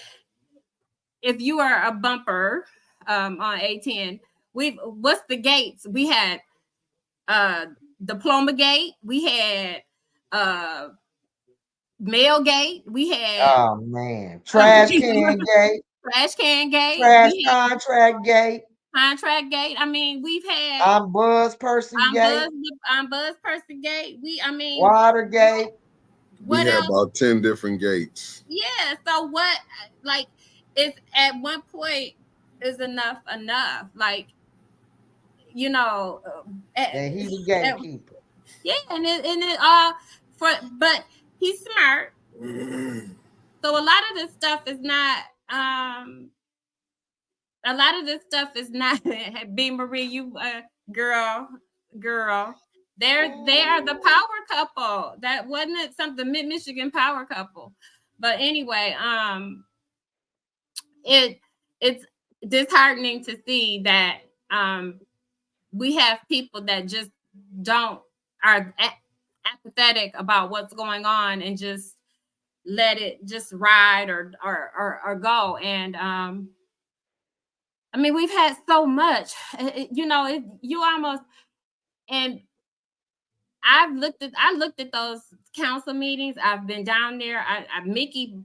Speaker 2: if you are a bumper on A10, what's the gates? We had Diploma Gate, we had Mail Gate, we had
Speaker 1: Trash Can Gate,
Speaker 2: Trash Can Gate,
Speaker 1: Contract Gate.
Speaker 2: Contract Gate. I mean, we've had
Speaker 1: Ombudsperson Gate.
Speaker 2: Ombudsperson Gate.
Speaker 1: Watergate.
Speaker 4: We have about 10 different gates.
Speaker 2: Yeah. So what? Like, it's at one point is enough. Like, you know.
Speaker 1: And he's a gatekeeper.
Speaker 2: Yeah, but he's smart. So a lot of this stuff is not a lot of this stuff is not B. Marie, you girl. They are the power couple. That wasn't it something Michigan power couple. But anyway, it's disheartening to see that we have people that just are apathetic about what's going on and just let it just ride or go. And I mean, we've had so much, you almost, and I looked at those council meetings. I've been down there. Mickey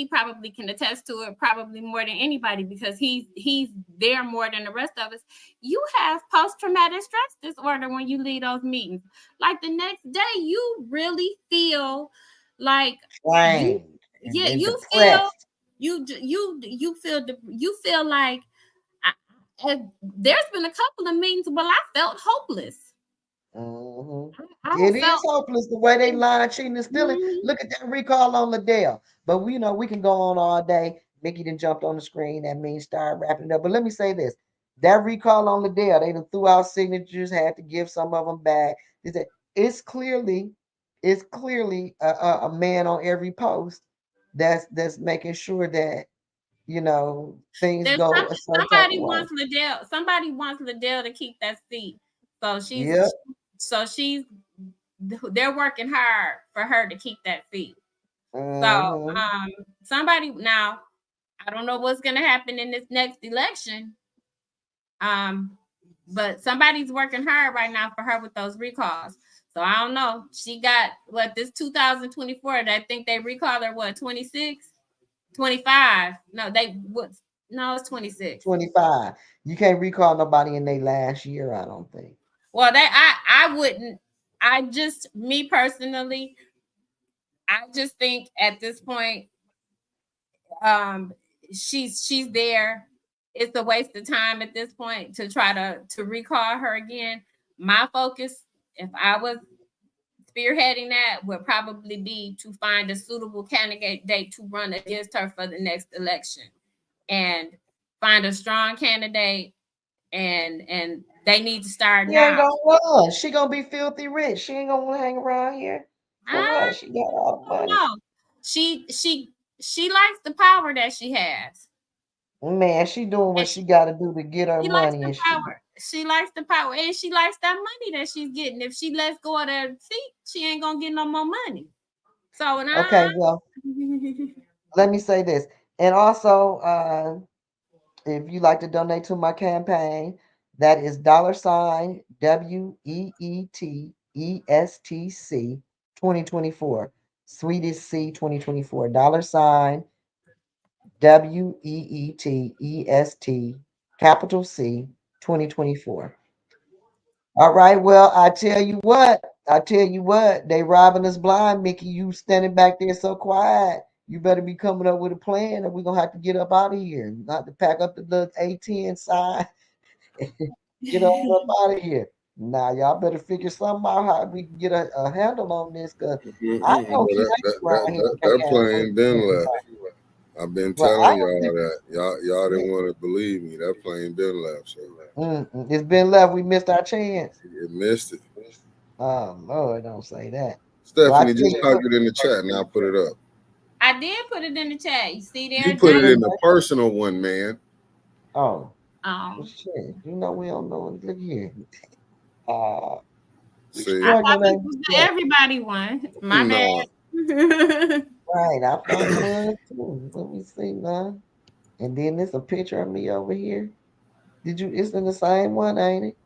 Speaker 2: probably can attest to it, probably more than anybody, because he's there more than the rest of us. You have post-traumatic stress disorder when you leave those meetings. Like the next day, you really feel like you feel like there's been a couple of meetings where I felt hopeless.
Speaker 1: It is hopeless the way they lying, cheating, and stealing. Look at that recall on Liddell. But we know we can go on all day. Mickey done jumped on the screen. That means start wrapping it up. But let me say this: that recall on Liddell, they done threw out signatures, had to give some of them back. It's clearly a man on every post that's making sure that things go a certain type of way.
Speaker 2: Somebody wants Liddell to keep that seat. So they're working hard for her to keep that seat. So somebody, now I don't know what's gonna happen in this next election. But somebody's working hard right now for her with those recalls. So I don't know. She got this 2024. I think they recall her 26, 25. No, it's 26.
Speaker 1: 25. You can't recall nobody in their last year, I don't think.
Speaker 2: Well, I wouldn't. Me personally, I just think at this point, she's there. It's a waste of time at this point to try to recall her again. My focus, if I was spearheading that, would probably be to find a suitable candidate to run against her for the next election, and find a strong candidate. And they need to start now.
Speaker 1: Ain't gonna run. She gonna be filthy rich. She ain't gonna want to hang around here. For what? She got all the money.
Speaker 2: No, she likes the power that she has.
Speaker 1: Man, she doing what she got to do to get her money. And
Speaker 2: she likes the power, and she likes that money that she's getting. If she lets go of that seat, she ain't gonna get no more money. So
Speaker 1: okay, well, let me say this, and also, if you like to donate to my campaign, that is $WEETESTC 2024. Sweetest C 2024. $WEETEST capital C 2024. All right. Well, I tell you what, they robbing us blind, Mickey. You standing back there so quiet. You better be coming up with a plan, or we're gonna have to get up out of here. Not to pack up the A10 side. Get up out of here. Now y'all better figure something out how we can get a handle on this, because I know
Speaker 4: that plane been left. I've been telling y'all that. Y'all didn't want to believe me. That plane been left. So.
Speaker 1: It's been left. We missed our chance.
Speaker 4: It missed it.
Speaker 1: Oh Lord, don't say that.
Speaker 4: Stephanie, just type it in the chat and I'll put it up.
Speaker 2: I did put it in the chat. You see there?
Speaker 4: You put it in the personal one, man.
Speaker 1: Oh. Shit. You know we don't know. Look here.
Speaker 2: See, I thought this was the everybody one. My bad.
Speaker 1: Right, I found one too. Let me see now. And then there's a picture of me over here. It's in the same one, ain't it?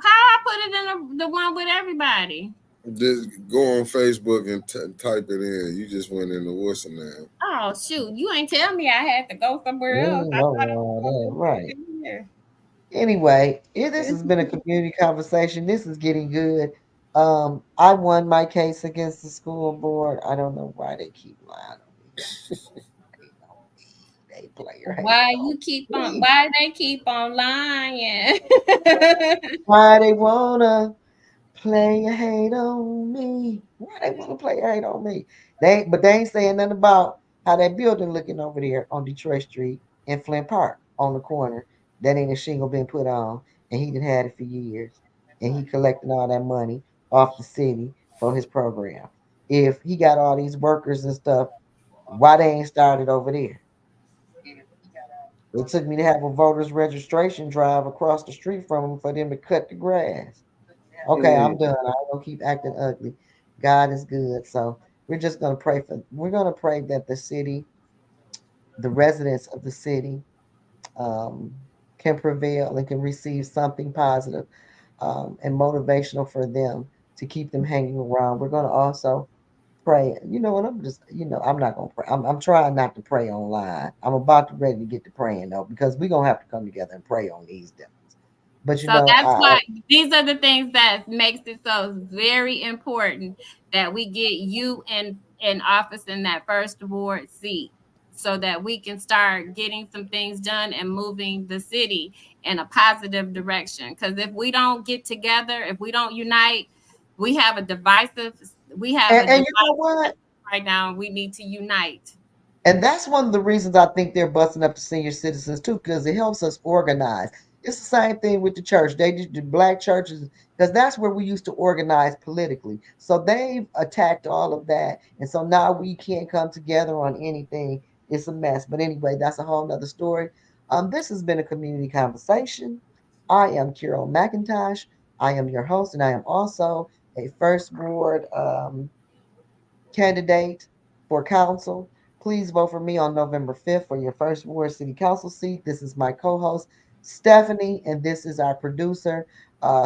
Speaker 2: How I put it in the one with everybody?
Speaker 4: Just go on Facebook and type it in. You just went in the what's the name?
Speaker 2: Oh shoot! You ain't tell me I had to go somewhere else.
Speaker 1: Right. Anyway, this has been a community conversation. This is getting good. I won my case against the school board. I don't know why they keep lying on me. They player.
Speaker 2: Why they keep on lying?
Speaker 1: Why they wanna play a hate on me? Why they wanna play a hate on me? But they ain't saying nothing about how that building looking over there on Detroit Street in Flint Park. on the corner. That ain't a shingle been put on, and he done had it for years, and he collecting all that money off the city for his program. If he got all these workers and stuff, why they ain't started over there? It took me to have a voters registration drive across the street from him for them to cut the grass. Okay, I'm
Speaker 4: Mm.
Speaker 1: done. I ain't gonna keep acting ugly. God is good. So we're gonna pray that the city, the residents of the city, um, can prevail and can receive something positive, and motivational for them to keep them hanging around. We're gonna also pray. You know what? I'm not gonna pray. I'm trying not to pray online. I'm about to ready to get to praying though, because we're gonna have to come together and pray on these devils. But
Speaker 2: So that's why these are the things that makes it so very important that we get you in office in that first ward seat so that we can start getting some things done and moving the city in a positive direction. Because if we don't get together, if we don't unite, we have a divisive, we have a
Speaker 1: and you know
Speaker 2: divisive
Speaker 1: what?
Speaker 2: right now. We need to unite.
Speaker 1: And that's one of the reasons I think they're busting up the senior citizens too, because it helps us organize. It's the same thing with the church. They just the black churches, because that's where we used to organize politically. So they've attacked all of that. And so now we can't come together on anything. It's a mess. But anyway, that's a whole nother story. This has been a community conversation. I am Carol McIntosh. I am your host, and I am also a first ward candidate for council. Please vote for me on November 5th for your first ward city council seat. This is my co-host, Stephanie, and this is our producer,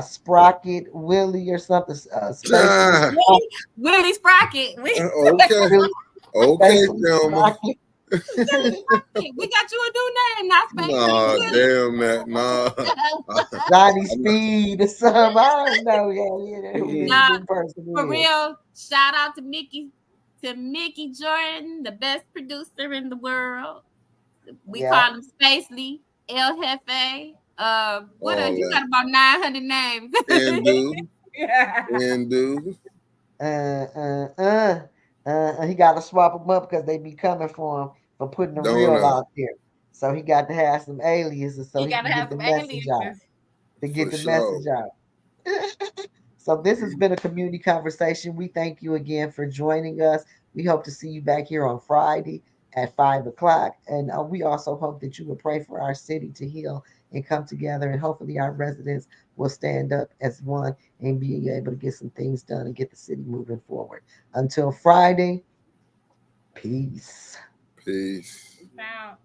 Speaker 1: Sprocket Willie or something, Spacely
Speaker 4: Ah,
Speaker 1: Sprocket.
Speaker 2: Willie Sprocket.
Speaker 4: okay.
Speaker 1: Willie
Speaker 4: Okay,
Speaker 1: Spacely
Speaker 4: Thelma.
Speaker 1: Sprocket.
Speaker 2: We got you a new name, not Spacely
Speaker 4: Nah,
Speaker 2: Willie.
Speaker 4: damn that. Nah.
Speaker 1: Johnny Speed or something. I don't know. Yeah, who this
Speaker 2: Nah,
Speaker 1: new person
Speaker 2: for
Speaker 1: is.
Speaker 2: real, shout out to Mickey Jordan, the best producer in the world. We
Speaker 1: Yeah.
Speaker 2: call him Spacely, El Jefe. What else?
Speaker 4: All
Speaker 2: You
Speaker 4: that.
Speaker 2: got about 900 names.
Speaker 4: And do.
Speaker 2: Yeah.
Speaker 4: And do.
Speaker 1: Uh, uh, uh, he got to swap them up because they be coming for him for putting the
Speaker 4: Don't
Speaker 1: real
Speaker 4: know.
Speaker 1: out there. So he got to have some aliases so
Speaker 2: You
Speaker 1: he
Speaker 2: gotta
Speaker 1: can get
Speaker 2: have
Speaker 1: the
Speaker 2: some
Speaker 1: message out.
Speaker 2: aliases.
Speaker 1: To get
Speaker 4: For
Speaker 1: the
Speaker 4: sure.
Speaker 1: message out. So this has been a community conversation. We thank you again for joining us. We hope to see you back here on Friday at 5 o'clock. And we also hope that you will pray for our city to heal and come together. And hopefully our residents will stand up as one and be able to get some things done and get the city moving forward. Until Friday, peace.
Speaker 4: Peace.
Speaker 2: Peace out.